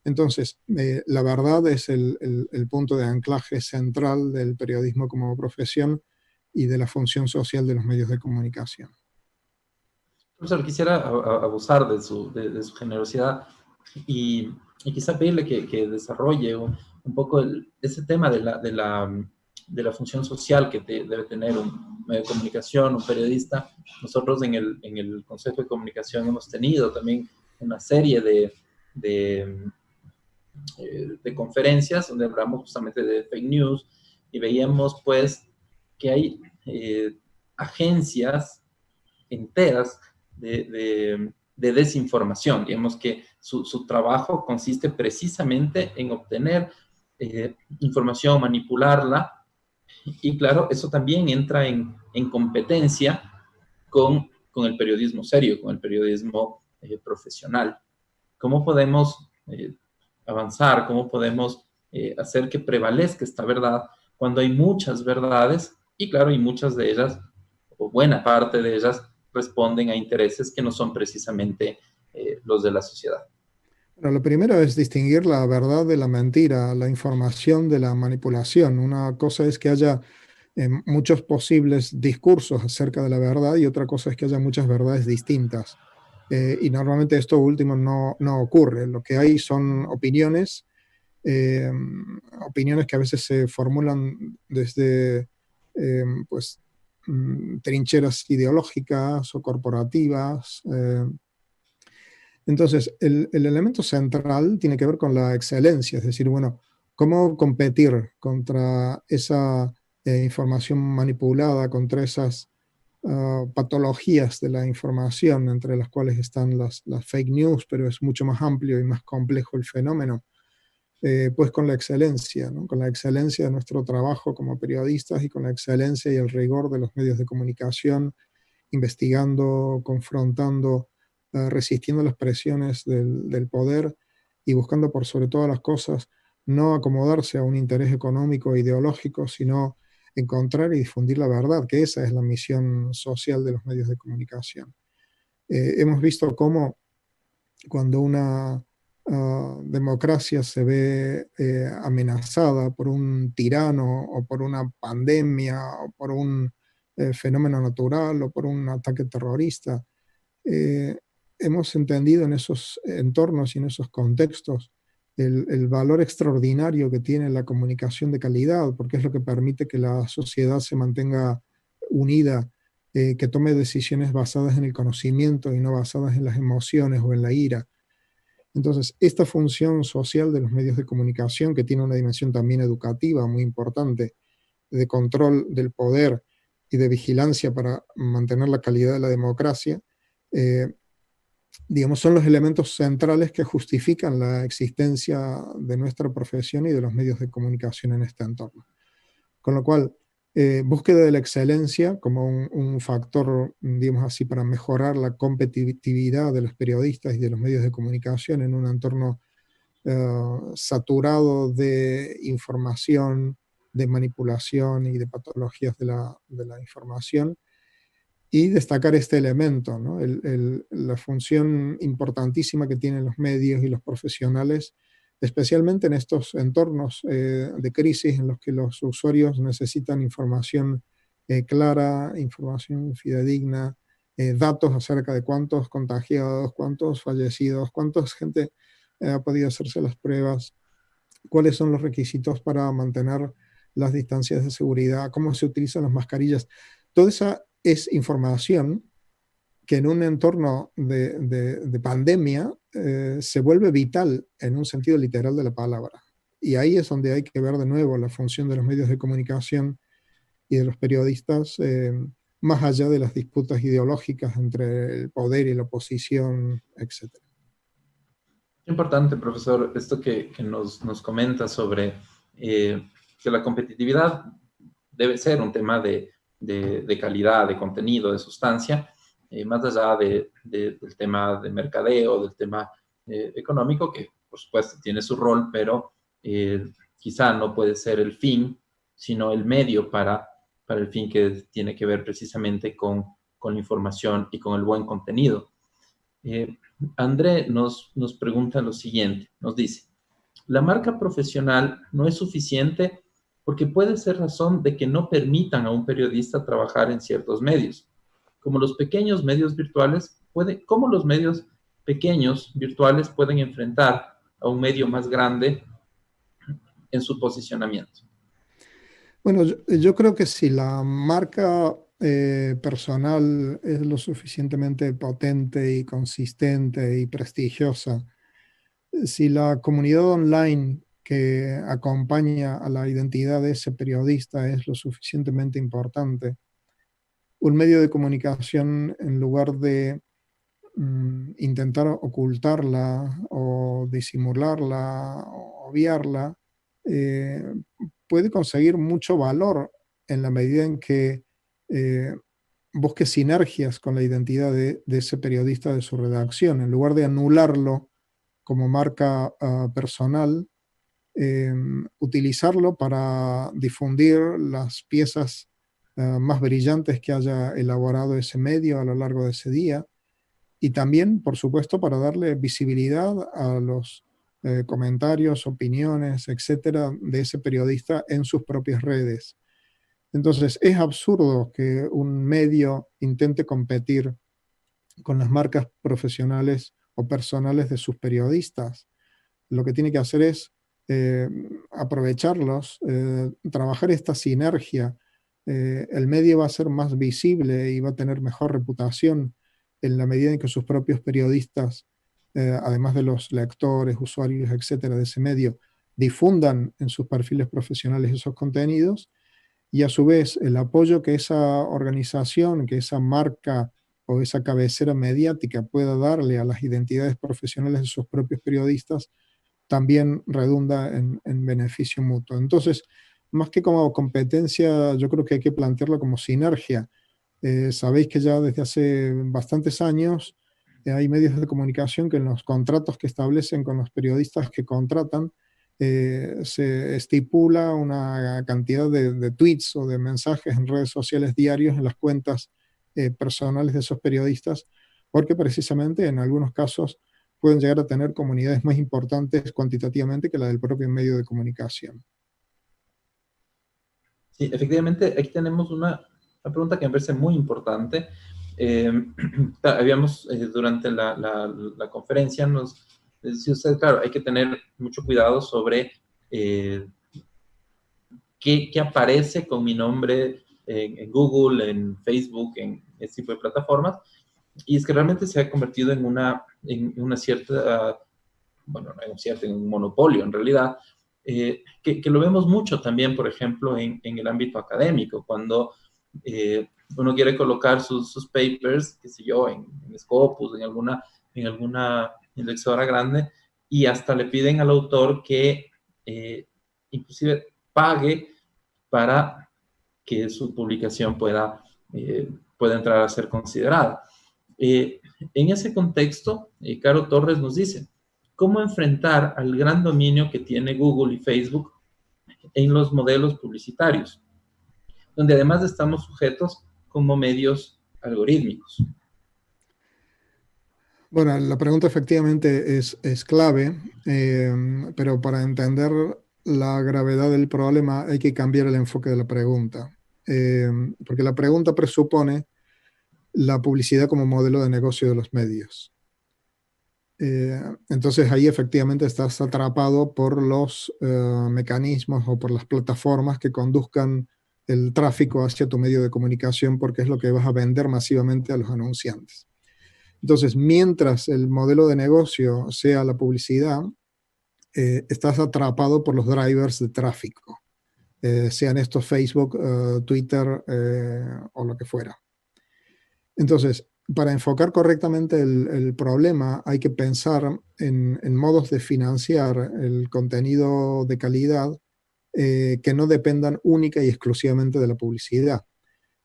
Entonces, la verdad es el punto de anclaje central del periodismo como profesión y de la función social de los medios de comunicación. Profesor, quisiera abusar de su generosidad y, y quizá pedirle que desarrolle un poco ese tema de la función social que debe tener un medio de comunicación, un periodista. Nosotros en el Consejo de Comunicación hemos tenido también una serie de conferencias donde hablamos justamente de fake news y veíamos pues que hay agencias enteras de desinformación. Digamos que su trabajo consiste precisamente en obtener información, manipularla, y claro, eso también entra en competencia con el periodismo serio, con el periodismo profesional. ¿Cómo podemos avanzar? ¿Cómo podemos hacer que prevalezca esta verdad cuando hay muchas verdades? Y claro, hay muchas de ellas, o buena parte de ellas, responden a intereses que no son precisamente los de la sociedad. Bueno, lo primero es distinguir la verdad de la mentira, la información de la manipulación. Una cosa es que haya muchos posibles discursos acerca de la verdad y otra cosa es que haya muchas verdades distintas. Y normalmente esto último no ocurre. Lo que hay son opiniones, eh, opiniones que a veces se formulan desde pues, trincheras ideológicas o corporativas. Entonces, el elemento central tiene que ver con la excelencia, es decir, bueno, cómo competir contra esa información manipulada, contra esas patologías de la información, entre las cuales están las fake news, pero es mucho más amplio y más complejo el fenómeno, pues con la excelencia, ¿no? Con la excelencia de nuestro trabajo como periodistas y con la excelencia y el rigor de los medios de comunicación, investigando, confrontando, resistiendo las presiones del poder y buscando por sobre todas las cosas no acomodarse a un interés económico e ideológico, sino encontrar y difundir la verdad, que esa es la misión social de los medios de comunicación. Hemos visto cómo cuando una democracia se ve amenazada por un tirano o por una pandemia o por un fenómeno natural o por un ataque terrorista, eh, hemos entendido en esos entornos y en esos contextos el valor extraordinario que tiene la comunicación de calidad, porque es lo que permite que la sociedad se mantenga unida, que tome decisiones basadas en el conocimiento y no basadas en las emociones o en la ira. Entonces, esta función social de los medios de comunicación, que tiene una dimensión también educativa muy importante, de control del poder y de vigilancia para mantener la calidad de la democracia, eh, digamos, son los elementos centrales que justifican la existencia de nuestra profesión y de los medios de comunicación en este entorno. Con lo cual, búsqueda de la excelencia como un factor, digamos así, para mejorar la competitividad de los periodistas y de los medios de comunicación en un entorno saturado de información, de manipulación y de patologías de la información, y destacar este elemento, ¿no? La función importantísima que tienen los medios y los profesionales, especialmente en estos entornos de crisis en los que los usuarios necesitan información clara, información fidedigna, datos acerca de cuántos contagiados, cuántos fallecidos, cuánta gente ha podido hacerse las pruebas, cuáles son los requisitos para mantener las distancias de seguridad, cómo se utilizan las mascarillas. Toda esa es información que en un entorno de pandemia se vuelve vital en un sentido literal de la palabra. Y ahí es donde hay que ver de nuevo la función de los medios de comunicación y de los periodistas, más allá de las disputas ideológicas entre el poder y la oposición, etc. Importante, profesor, esto que nos comenta sobre que la competitividad debe ser un tema de calidad, de contenido, de sustancia, más allá del tema de mercadeo, del tema económico, que por supuesto tiene su rol, pero quizá no puede ser el fin, sino el medio para el fin que tiene que ver precisamente con la información y con el buen contenido. André nos pregunta lo siguiente, nos dice, la marca profesional no es suficiente porque puede ser razón de que no permitan a un periodista trabajar en ciertos medios, como los pequeños medios virtuales, cómo los medios pequeños virtuales pueden enfrentar a un medio más grande en su posicionamiento. Bueno, yo creo que si la marca personal es lo suficientemente potente y consistente y prestigiosa, si la comunidad online que acompaña a la identidad de ese periodista es lo suficientemente importante, un medio de comunicación, en lugar de intentar ocultarla o disimularla o obviarla, eh, puede conseguir mucho valor en la medida en que eh, busque sinergias con la identidad de ese periodista, de su redacción, en lugar de anularlo como marca personal, utilizarlo para difundir las piezas más brillantes que haya elaborado ese medio a lo largo de ese día, y también, por supuesto, para darle visibilidad a los comentarios, opiniones, etcétera, de ese periodista en sus propias redes. Entonces, es absurdo que un medio intente competir con las marcas profesionales o personales de sus periodistas. Lo que tiene que hacer es aprovecharlos, trabajar esta sinergia. El medio va a ser más visible y va a tener mejor reputación en la medida en que sus propios periodistas, además de los lectores, usuarios, etcétera, de ese medio, difundan en sus perfiles profesionales esos contenidos, y a su vez el apoyo que esa organización, que esa marca o esa cabecera mediática pueda darle a las identidades profesionales de sus propios periodistas también redunda en beneficio mutuo. Entonces, más que como competencia, yo creo que hay que plantearlo como sinergia. Sabéis que ya desde hace bastantes años hay medios de comunicación que en los contratos que establecen con los periodistas que contratan, se estipula una cantidad de tweets o de mensajes en redes sociales diarios en las cuentas personales de esos periodistas, porque precisamente en algunos casos pueden llegar a tener comunidades más importantes cuantitativamente que la del propio medio de comunicación. Sí, efectivamente, aquí tenemos una pregunta que me parece muy importante. Habíamos, durante la conferencia, nos decía usted, claro, hay que tener mucho cuidado sobre qué aparece con mi nombre en Google, en Facebook, en este tipo de plataformas. Y es que realmente se ha convertido en una cierta, bueno, no en un monopolio en realidad, que lo vemos mucho también, por ejemplo, en el ámbito académico, cuando uno quiere colocar sus papers, qué sé yo, en Scopus, en alguna indexadora grande, y hasta le piden al autor que inclusive pague para que su publicación pueda entrar a ser considerada. En ese contexto, Caro Torres nos dice, ¿cómo enfrentar al gran dominio que tiene Google y Facebook en los modelos publicitarios, donde además estamos sujetos como medios algorítmicos. Bueno, la pregunta efectivamente es clave, pero para entender la gravedad del problema hay que cambiar el enfoque de la pregunta, porque la pregunta presupone la publicidad como modelo de negocio de los medios. Entonces ahí efectivamente estás atrapado por los mecanismos o por las plataformas que conduzcan el tráfico hacia tu medio de comunicación, porque es lo que vas a vender masivamente a los anunciantes. Entonces, mientras el modelo de negocio sea la publicidad, estás atrapado por los drivers de tráfico, sean estos Facebook, Twitter o lo que fuera. Entonces, para enfocar correctamente el problema, hay que pensar en modos de financiar el contenido de calidad que no dependan única y exclusivamente de la publicidad.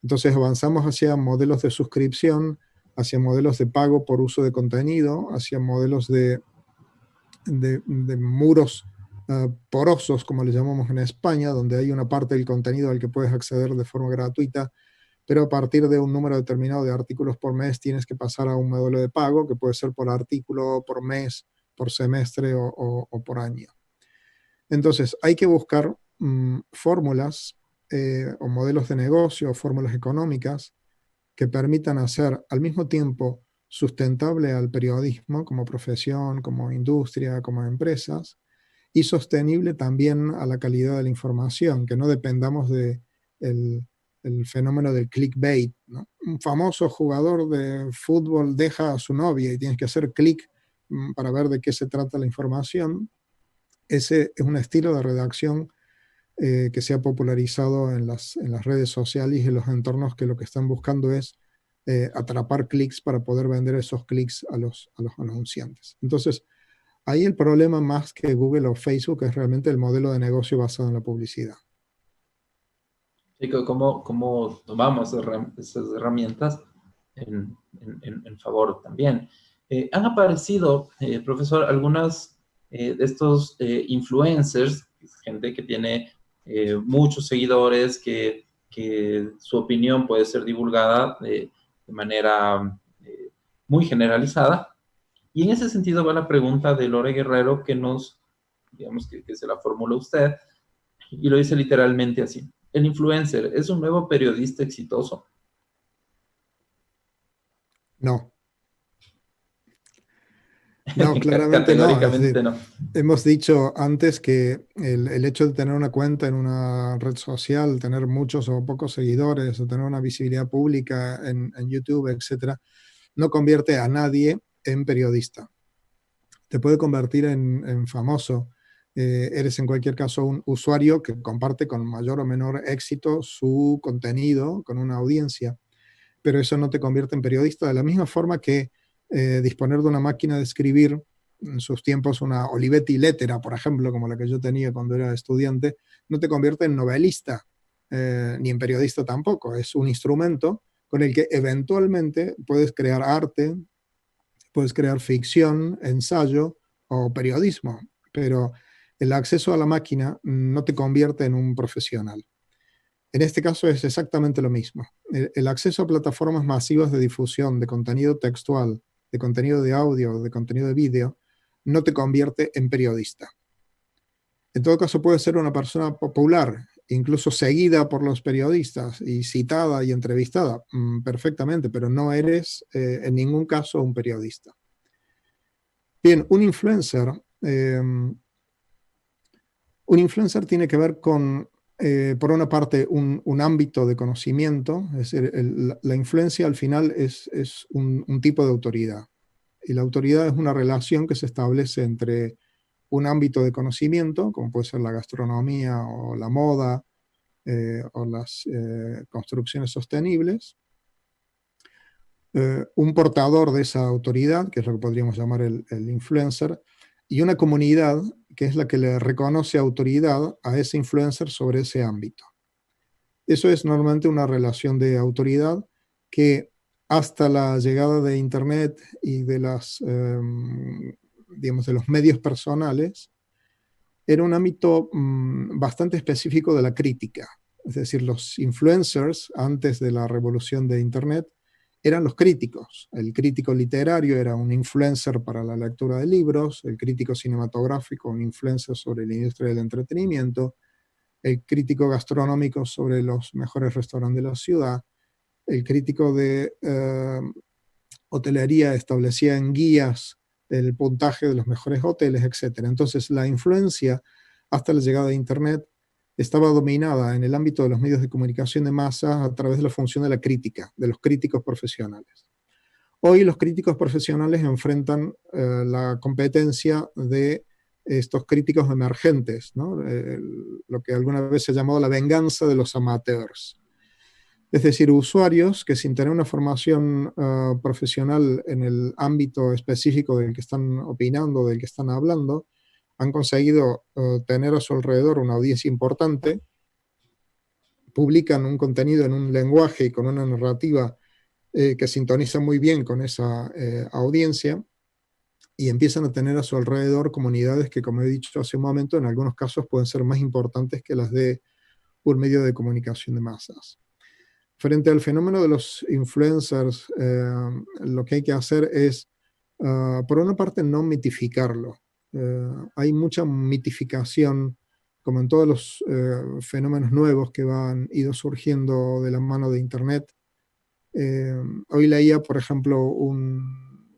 Entonces, avanzamos hacia modelos de suscripción, hacia modelos de pago por uso de contenido, hacia modelos de muros porosos, como le llamamos en España, donde hay una parte del contenido al que puedes acceder de forma gratuita, pero a partir de un número determinado de artículos por mes tienes que pasar a un modelo de pago, que puede ser por artículo, por mes, por semestre o por año. Entonces, hay que buscar fórmulas o modelos de negocio o fórmulas económicas que permitan hacer al mismo tiempo sustentable al periodismo como profesión, como industria, como empresas, y sostenible también a la calidad de la información, que no dependamos de el fenómeno del clickbait, ¿no? Un famoso jugador de fútbol deja a su novia y tienes que hacer clic para ver de qué se trata la información. Ese es un estilo de redacción que se ha popularizado en las redes sociales y en los entornos que lo que están buscando es atrapar clics para poder vender esos clics a los anunciantes. Entonces, ahí el problema más que Google o Facebook es realmente el modelo de negocio basado en la publicidad. Sí, ¿cómo tomamos esas herramientas en favor también? Han aparecido, profesor, algunas de estos influencers, gente que tiene muchos seguidores, que su opinión puede ser divulgada de manera muy generalizada. Y en ese sentido va la pregunta de Lore Guerrero digamos que se la formula usted, y lo dice literalmente así. ¿El influencer es un nuevo periodista exitoso? No. No, claramente no. Es Categóricamente decir, no. hemos dicho antes que el hecho de tener una cuenta en una red social, tener muchos o pocos seguidores, o tener una visibilidad pública en YouTube, etcétera, no convierte a nadie en periodista. Te puede convertir en famoso. Eres en cualquier caso un usuario que comparte con mayor o menor éxito su contenido con una audiencia, pero eso no te convierte en periodista de la misma forma que disponer de una máquina de escribir en sus tiempos, una Olivetti Lettera, por ejemplo, como la que yo tenía cuando era estudiante, no te convierte en novelista, ni en periodista tampoco. Es un instrumento con el que eventualmente puedes crear arte, puedes crear ficción, ensayo o periodismo, pero el acceso a la máquina no te convierte en un profesional. En este caso es exactamente lo mismo. El acceso a plataformas masivas de difusión de contenido textual, de contenido de audio, de contenido de vídeo, no te convierte en periodista. En todo caso, puedes ser una persona popular, incluso seguida por los periodistas y citada y entrevistada perfectamente, pero no eres en ningún caso un periodista. Bien, un influencer tiene que ver con, por una parte, un ámbito de conocimiento, es decir, la influencia al final es un tipo de autoridad. Y la autoridad es una relación que se establece entre un ámbito de conocimiento, como puede ser la gastronomía o la moda o las construcciones sostenibles, un portador de esa autoridad, que es lo que podríamos llamar el influencer, y una comunidad que es la que le reconoce autoridad a ese influencer sobre ese ámbito. Eso es normalmente una relación de autoridad que hasta la llegada de Internet y de digamos, de los medios personales, era un ámbito bastante específico de la crítica. Es decir, los influencers, antes de la revolución de Internet, eran los críticos. El crítico literario era un influencer para la lectura de libros, el crítico cinematográfico, un influencer sobre la industria del entretenimiento, el crítico gastronómico sobre los mejores restaurantes de la ciudad, el crítico de hotelería establecía en guías el puntaje de los mejores hoteles, etc. Entonces, la influencia hasta la llegada de Internet estaba dominada en el ámbito de los medios de comunicación de masas a través de la función de la crítica, de los críticos profesionales. Hoy los críticos profesionales enfrentan la competencia de estos críticos emergentes, ¿no? Lo que alguna vez se llamó la venganza de los amateurs. Es decir, usuarios que sin tener una formación profesional en el ámbito específico del que están opinando, del que están hablando, han conseguido tener a su alrededor una audiencia importante, publican un contenido en un lenguaje y con una narrativa que sintoniza muy bien con esa audiencia y empiezan a tener a su alrededor comunidades que, como he dicho hace un momento, en algunos casos pueden ser más importantes que las de un medio de comunicación de masas. Frente al fenómeno de los influencers, lo que hay que hacer es, por una parte, no mitificarlo. Hay mucha mitificación, como en todos los fenómenos nuevos que van ido surgiendo de la mano de Internet. Hoy leía, por ejemplo, un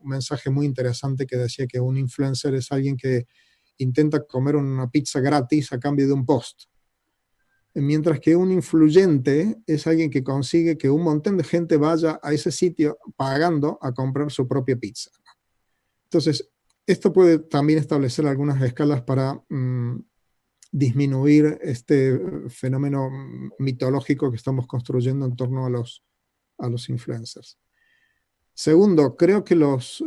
mensaje muy interesante que decía que un influencer es alguien que intenta comer una pizza gratis a cambio de un post. Mientras que un influyente es alguien que consigue que un montón de gente vaya a ese sitio pagando a comprar su propia pizza. Entonces, esto puede también establecer algunas escalas para disminuir este fenómeno mitológico que estamos construyendo en torno a los influencers. Segundo, creo que los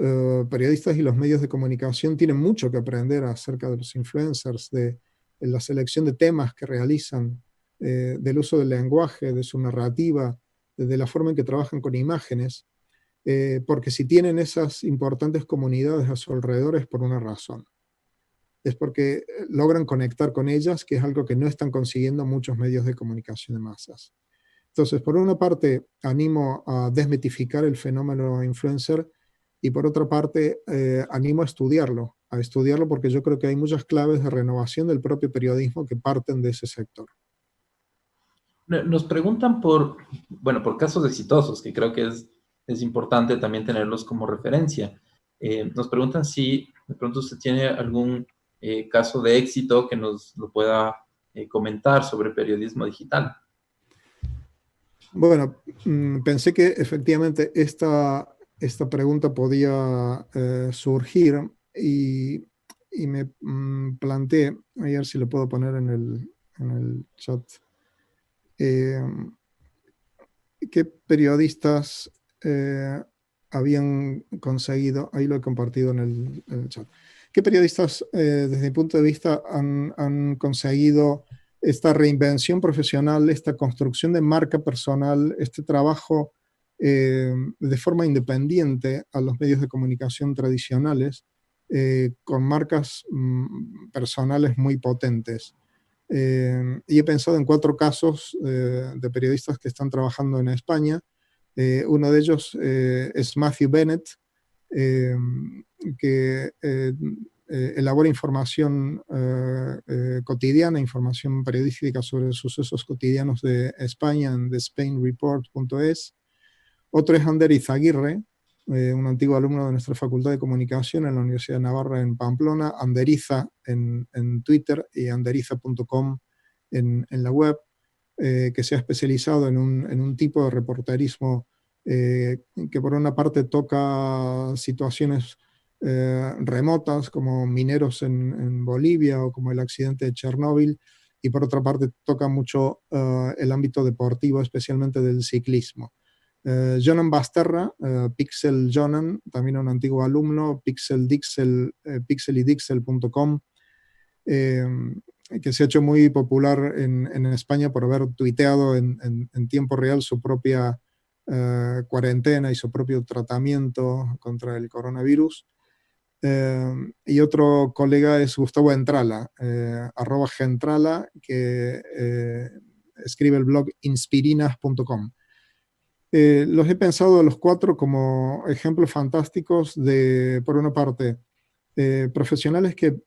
periodistas y los medios de comunicación tienen mucho que aprender acerca de los influencers, de la selección de temas que realizan, del uso del lenguaje, de su narrativa, de la forma en que trabajan con imágenes, porque si tienen esas importantes comunidades a su alrededor es por una razón. Es porque logran conectar con ellas, que es algo que no están consiguiendo muchos medios de comunicación de masas. Entonces, por una parte, animo a desmitificar el fenómeno influencer y por otra parte, animo a estudiarlo porque yo creo que hay muchas claves de renovación del propio periodismo que parten de ese sector. Nos preguntan por casos exitosos, que creo que es importante también tenerlos como referencia. Nos preguntan si de pronto usted tiene algún caso de éxito que nos lo pueda comentar sobre periodismo digital. Bueno, pensé que efectivamente esta pregunta podía surgir y me planteé, a ver si lo puedo poner en el chat, qué periodistas habían conseguido, ahí lo he compartido en el chat, qué periodistas desde mi punto de vista han conseguido esta reinvención profesional, esta construcción de marca personal, este trabajo de forma independiente a los medios de comunicación tradicionales, con marcas personales muy potentes. Y he pensado en 4 casos de periodistas que están trabajando en España. Uno de ellos es Matthew Bennett, que elabora información cotidiana, información periodística sobre sucesos cotidianos de España en thespainreport.es. Otro es Ander Izaguirre, un antiguo alumno de nuestra Facultad de Comunicación en la Universidad de Navarra en Pamplona, Anderiza en Twitter y anderiza.com en la web, que se ha especializado en un tipo de reporterismo que por una parte toca situaciones remotas como mineros en Bolivia o como el accidente de Chernóbil, y por otra parte toca mucho el ámbito deportivo, especialmente del ciclismo. Jonan Basterra, Pixel Jonan, también un antiguo alumno, pixelydixel.com, que se ha hecho muy popular en España por haber tuiteado en tiempo real su propia cuarentena y su propio tratamiento contra el coronavirus. Y otro colega es Gustavo Entrala, @gentrala, que escribe el blog inspirinas.com. Los he pensado a los cuatro como ejemplos fantásticos de, por una parte, profesionales que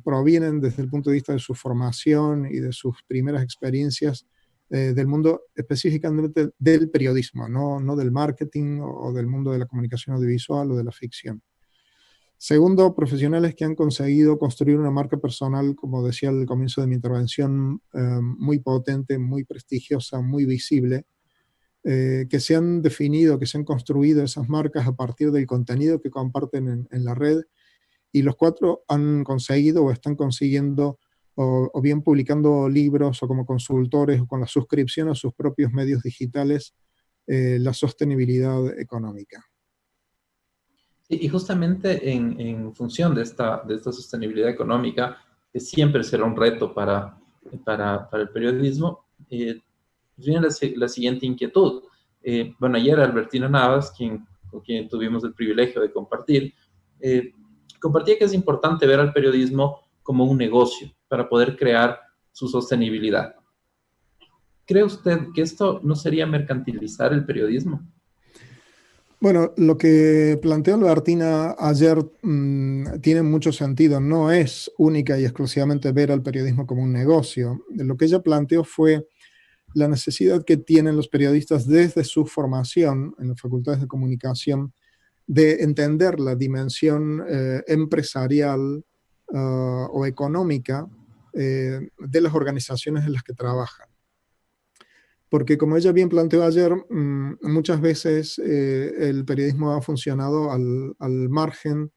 provienen desde el punto de vista de su formación y de sus primeras experiencias del mundo específicamente del periodismo, no del marketing o del mundo de la comunicación audiovisual o de la ficción. Segundo, profesionales que han conseguido construir una marca personal, como decía al comienzo de mi intervención, muy potente, muy prestigiosa, muy visible, que se han definido, que se han construido esas marcas a partir del contenido que comparten en la red, y los cuatro han conseguido o están consiguiendo, o bien publicando libros o como consultores o con la suscripción a sus propios medios digitales, la sostenibilidad económica. Y justamente en función de esta sostenibilidad económica, que siempre será un reto para el periodismo, viene la siguiente inquietud. Bueno, ayer Albertina Navas, con quien tuvimos el privilegio de compartir, eh, compartía que es importante ver al periodismo como un negocio para poder crear su sostenibilidad. ¿Cree usted que esto no sería mercantilizar el periodismo? Bueno, lo que planteó Albertina ayer tiene mucho sentido. No es única y exclusivamente ver al periodismo como un negocio. Lo que ella planteó fue la necesidad que tienen los periodistas desde su formación en las facultades de comunicación de entender la dimensión empresarial o económica de las organizaciones en las que trabajan. Porque como ella bien planteó ayer, muchas veces el periodismo ha funcionado al margen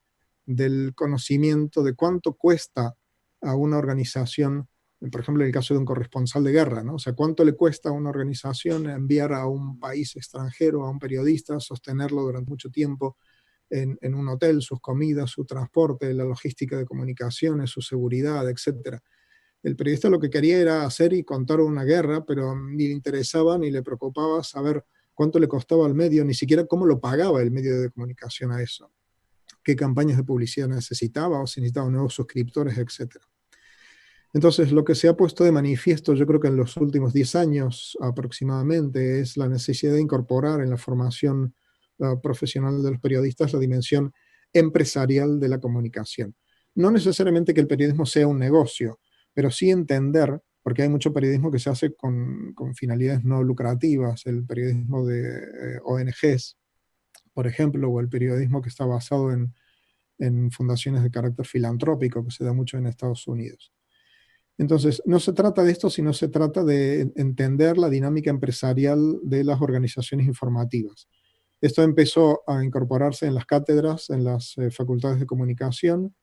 del conocimiento de cuánto cuesta a una organización, por ejemplo, en el caso de un corresponsal de guerra, ¿no? O sea, cuánto le cuesta a una organización enviar a un país extranjero, a un periodista, sostenerlo durante mucho tiempo en un hotel, sus comidas, su transporte, la logística de comunicaciones, su seguridad, etcétera. El periodista lo que quería era hacer y contar una guerra, pero ni le interesaba ni le preocupaba saber cuánto le costaba al medio, ni siquiera cómo lo pagaba el medio de comunicación a eso, qué campañas de publicidad necesitaba o si necesitaba nuevos suscriptores, etc. Entonces, lo que se ha puesto de manifiesto, yo creo que en los últimos 10 años aproximadamente, es la necesidad de incorporar en la formación profesional de los periodistas la dimensión empresarial de la comunicación. No necesariamente que el periodismo sea un negocio, pero sí entender, porque hay mucho periodismo que se hace con finalidades no lucrativas, el periodismo de ONGs, por ejemplo, o el periodismo que está basado en fundaciones de carácter filantrópico, que se da mucho en Estados Unidos. Entonces, no se trata de esto, sino se trata de entender la dinámica empresarial de las organizaciones informativas. Esto empezó a incorporarse en las cátedras, en las facultades de comunicación,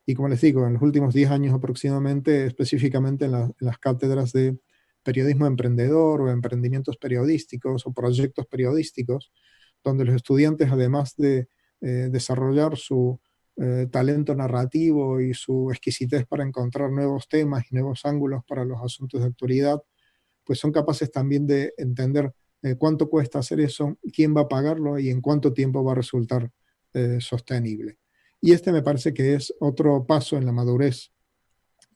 y como les digo, en los últimos 10 años aproximadamente, específicamente en las cátedras de periodismo emprendedor o emprendimientos periodísticos o proyectos periodísticos, donde los estudiantes, además de desarrollar su talento narrativo y su exquisitez para encontrar nuevos temas y nuevos ángulos para los asuntos de actualidad, pues son capaces también de entender cuánto cuesta hacer eso, quién va a pagarlo y en cuánto tiempo va a resultar sostenible. Y este me parece que es otro paso en la madurez,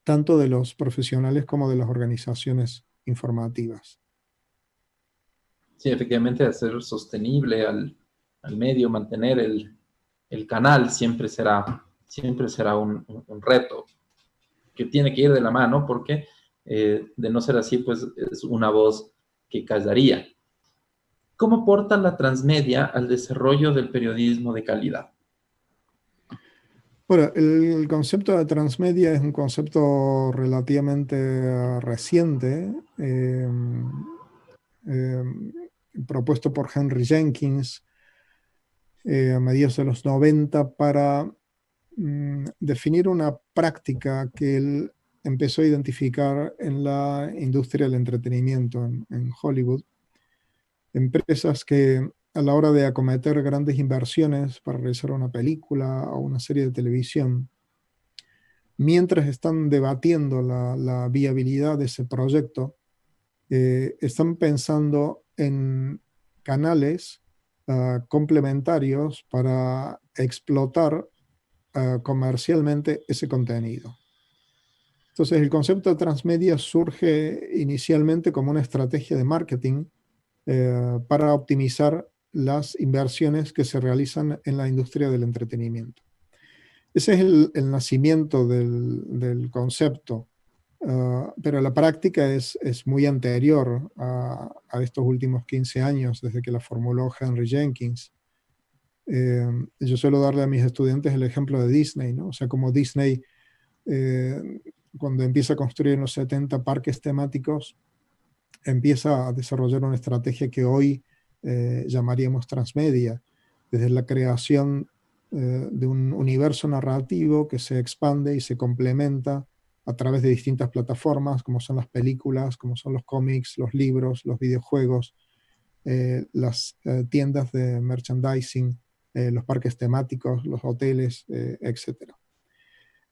tanto de los profesionales como de las organizaciones informativas. Sí, efectivamente, hacer sostenible al medio, mantener el canal siempre será un reto que tiene que ir de la mano porque de no ser así, pues es una voz que callaría. ¿Cómo aporta la transmedia al desarrollo del periodismo de calidad? Bueno, el concepto de transmedia es un concepto relativamente reciente, eh, propuesto por Henry Jenkins a mediados de los 90 para definir una práctica que él empezó a identificar en la industria del entretenimiento en Hollywood. Empresas que a la hora de acometer grandes inversiones para realizar una película o una serie de televisión, mientras están debatiendo la viabilidad de ese proyecto, están pensando en canales complementarios para explotar comercialmente ese contenido. Entonces, el concepto de transmedia surge inicialmente como una estrategia de marketing para optimizar las inversiones que se realizan en la industria del entretenimiento. Ese es el nacimiento del concepto, pero la práctica es muy anterior a estos últimos 15 años, desde que la formuló Henry Jenkins. Yo suelo darle a mis estudiantes el ejemplo de Disney, ¿no? O sea, como Disney, eh, cuando empieza a construir en los 70 parques temáticos, empieza a desarrollar una estrategia que hoy llamaríamos transmedia, desde la creación de un universo narrativo que se expande y se complementa a través de distintas plataformas, como son las películas, como son los cómics, los libros, los videojuegos, las tiendas de merchandising, los parques temáticos, los hoteles, etc.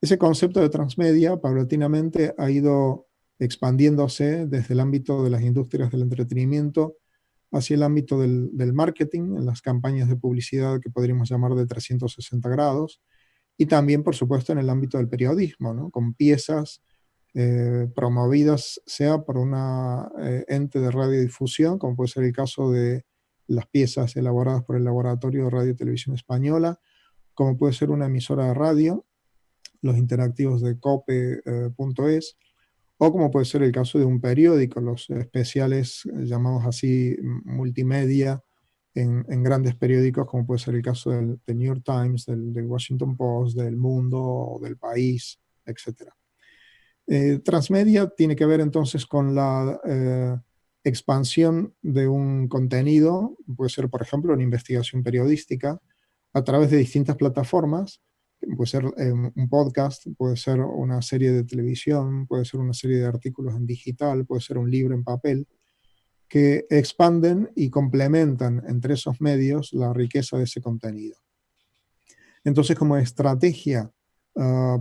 Ese concepto de transmedia paulatinamente ha ido expandiéndose desde el ámbito de las industrias del entretenimiento hacia el ámbito del marketing, en las campañas de publicidad que podríamos llamar de 360 grados, y también, por supuesto, en el ámbito del periodismo, ¿no? Con piezas promovidas sea por una ente de radiodifusión, como puede ser el caso de las piezas elaboradas por el Laboratorio de Radio y Televisión Española, como puede ser una emisora de radio, los interactivos de cope.es, o como puede ser el caso de un periódico, los especiales llamados así multimedia en grandes periódicos, como puede ser el caso del New York Times, del Washington Post, del Mundo o del País, etc. Transmedia tiene que ver entonces con la expansión de un contenido, puede ser por ejemplo una investigación periodística, a través de distintas plataformas. Puede ser un podcast, puede ser una serie de televisión, puede ser una serie de artículos en digital, puede ser un libro en papel, que expanden y complementan entre esos medios la riqueza de ese contenido. Entonces, como estrategia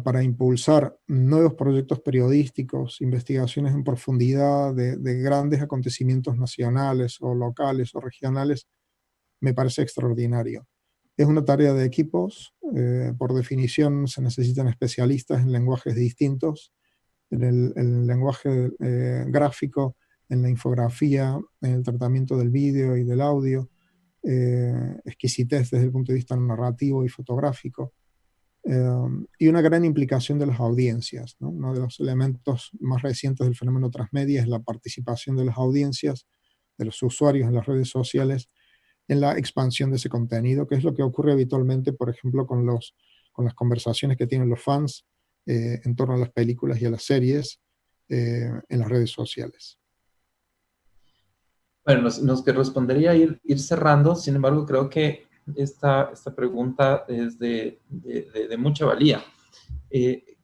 para impulsar nuevos proyectos periodísticos, investigaciones en profundidad de grandes acontecimientos nacionales o locales o regionales, me parece extraordinario. Es una tarea de equipos, por definición se necesitan especialistas en lenguajes distintos, en el lenguaje gráfico, en la infografía, en el tratamiento del vídeo y del audio, exquisitez desde el punto de vista narrativo y fotográfico, y una gran implicación de las audiencias, ¿no? Uno de los elementos más recientes del fenómeno transmedia es la participación de las audiencias, de los usuarios en las redes sociales, en la expansión de ese contenido, que es lo que ocurre habitualmente, por ejemplo, con las conversaciones que tienen los fans en torno a las películas y a las series en las redes sociales. Bueno, nos que respondería ir cerrando, sin embargo, creo que esta pregunta es de mucha valía.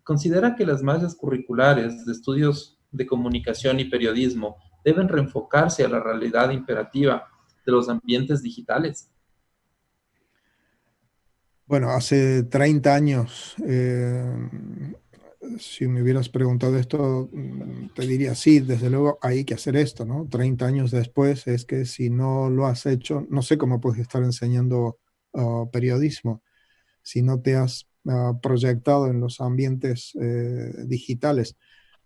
¿Considera que las mallas curriculares de estudios de comunicación y periodismo deben reenfocarse a la realidad imperativa de los ambientes digitales? Bueno, hace 30 años, si me hubieras preguntado esto, te diría sí, desde luego hay que hacer esto, ¿no? 30 años después es que si no lo has hecho, no sé cómo puedes estar enseñando periodismo si no te has proyectado en los ambientes digitales.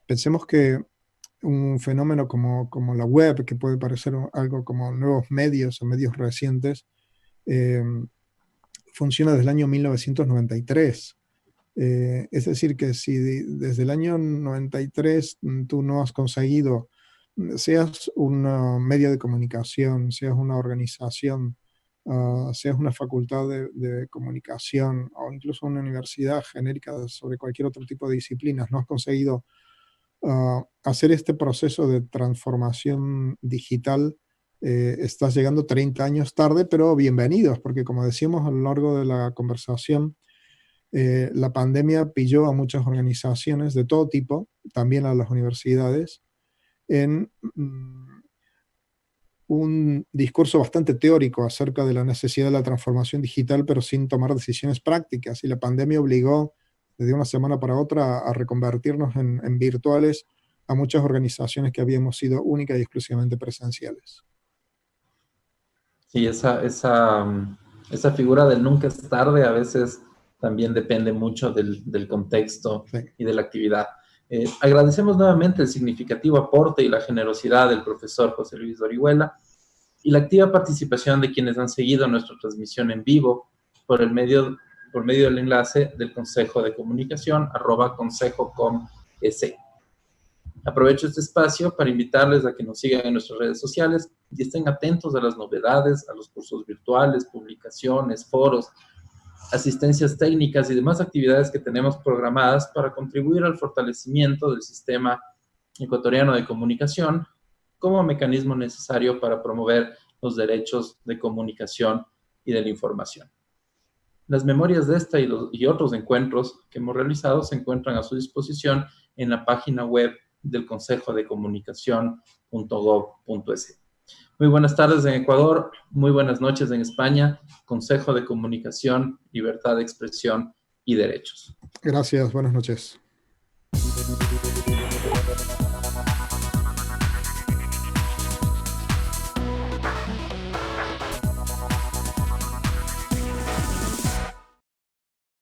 Pensemos que un fenómeno como la web, que puede parecer algo como nuevos medios o medios recientes, eh, funciona desde el año 1993. Es decir, que si desde el año 93 tú no has conseguido, seas un medio de comunicación, seas una organización, seas una facultad de comunicación o incluso una universidad genérica sobre cualquier otro tipo de disciplinas, no has conseguido hacer este proceso de transformación digital, estás llegando 30 años tarde, pero bienvenidos, porque como decíamos a lo largo de la conversación, la pandemia pilló a muchas organizaciones de todo tipo, también a las universidades, en un discurso bastante teórico acerca de la necesidad de la transformación digital, pero sin tomar decisiones prácticas. Y la pandemia obligó de una semana para otra a reconvertirnos en virtuales a muchas organizaciones que habíamos sido únicas y exclusivamente presenciales. Sí, esa figura del nunca es tarde a veces también depende mucho del contexto Sí. y de la actividad. Agradecemos nuevamente el significativo aporte y la generosidad del profesor José Luis Orihuela y la activa participación de quienes han seguido nuestra transmisión en vivo por medio del enlace del Consejo de Comunicación, @consejocom.es. Aprovecho este espacio para invitarles a que nos sigan en nuestras redes sociales y estén atentos a las novedades, a los cursos virtuales, publicaciones, foros, asistencias técnicas y demás actividades que tenemos programadas para contribuir al fortalecimiento del sistema ecuatoriano de comunicación como mecanismo necesario para promover los derechos de comunicación y de la información. Las memorias de esta y otros encuentros que hemos realizado se encuentran a su disposición en la página web del Consejo de Comunicación.gov.es. Muy buenas tardes en Ecuador, muy buenas noches en España. Consejo de Comunicación, Libertad de Expresión y Derechos. Gracias, buenas noches.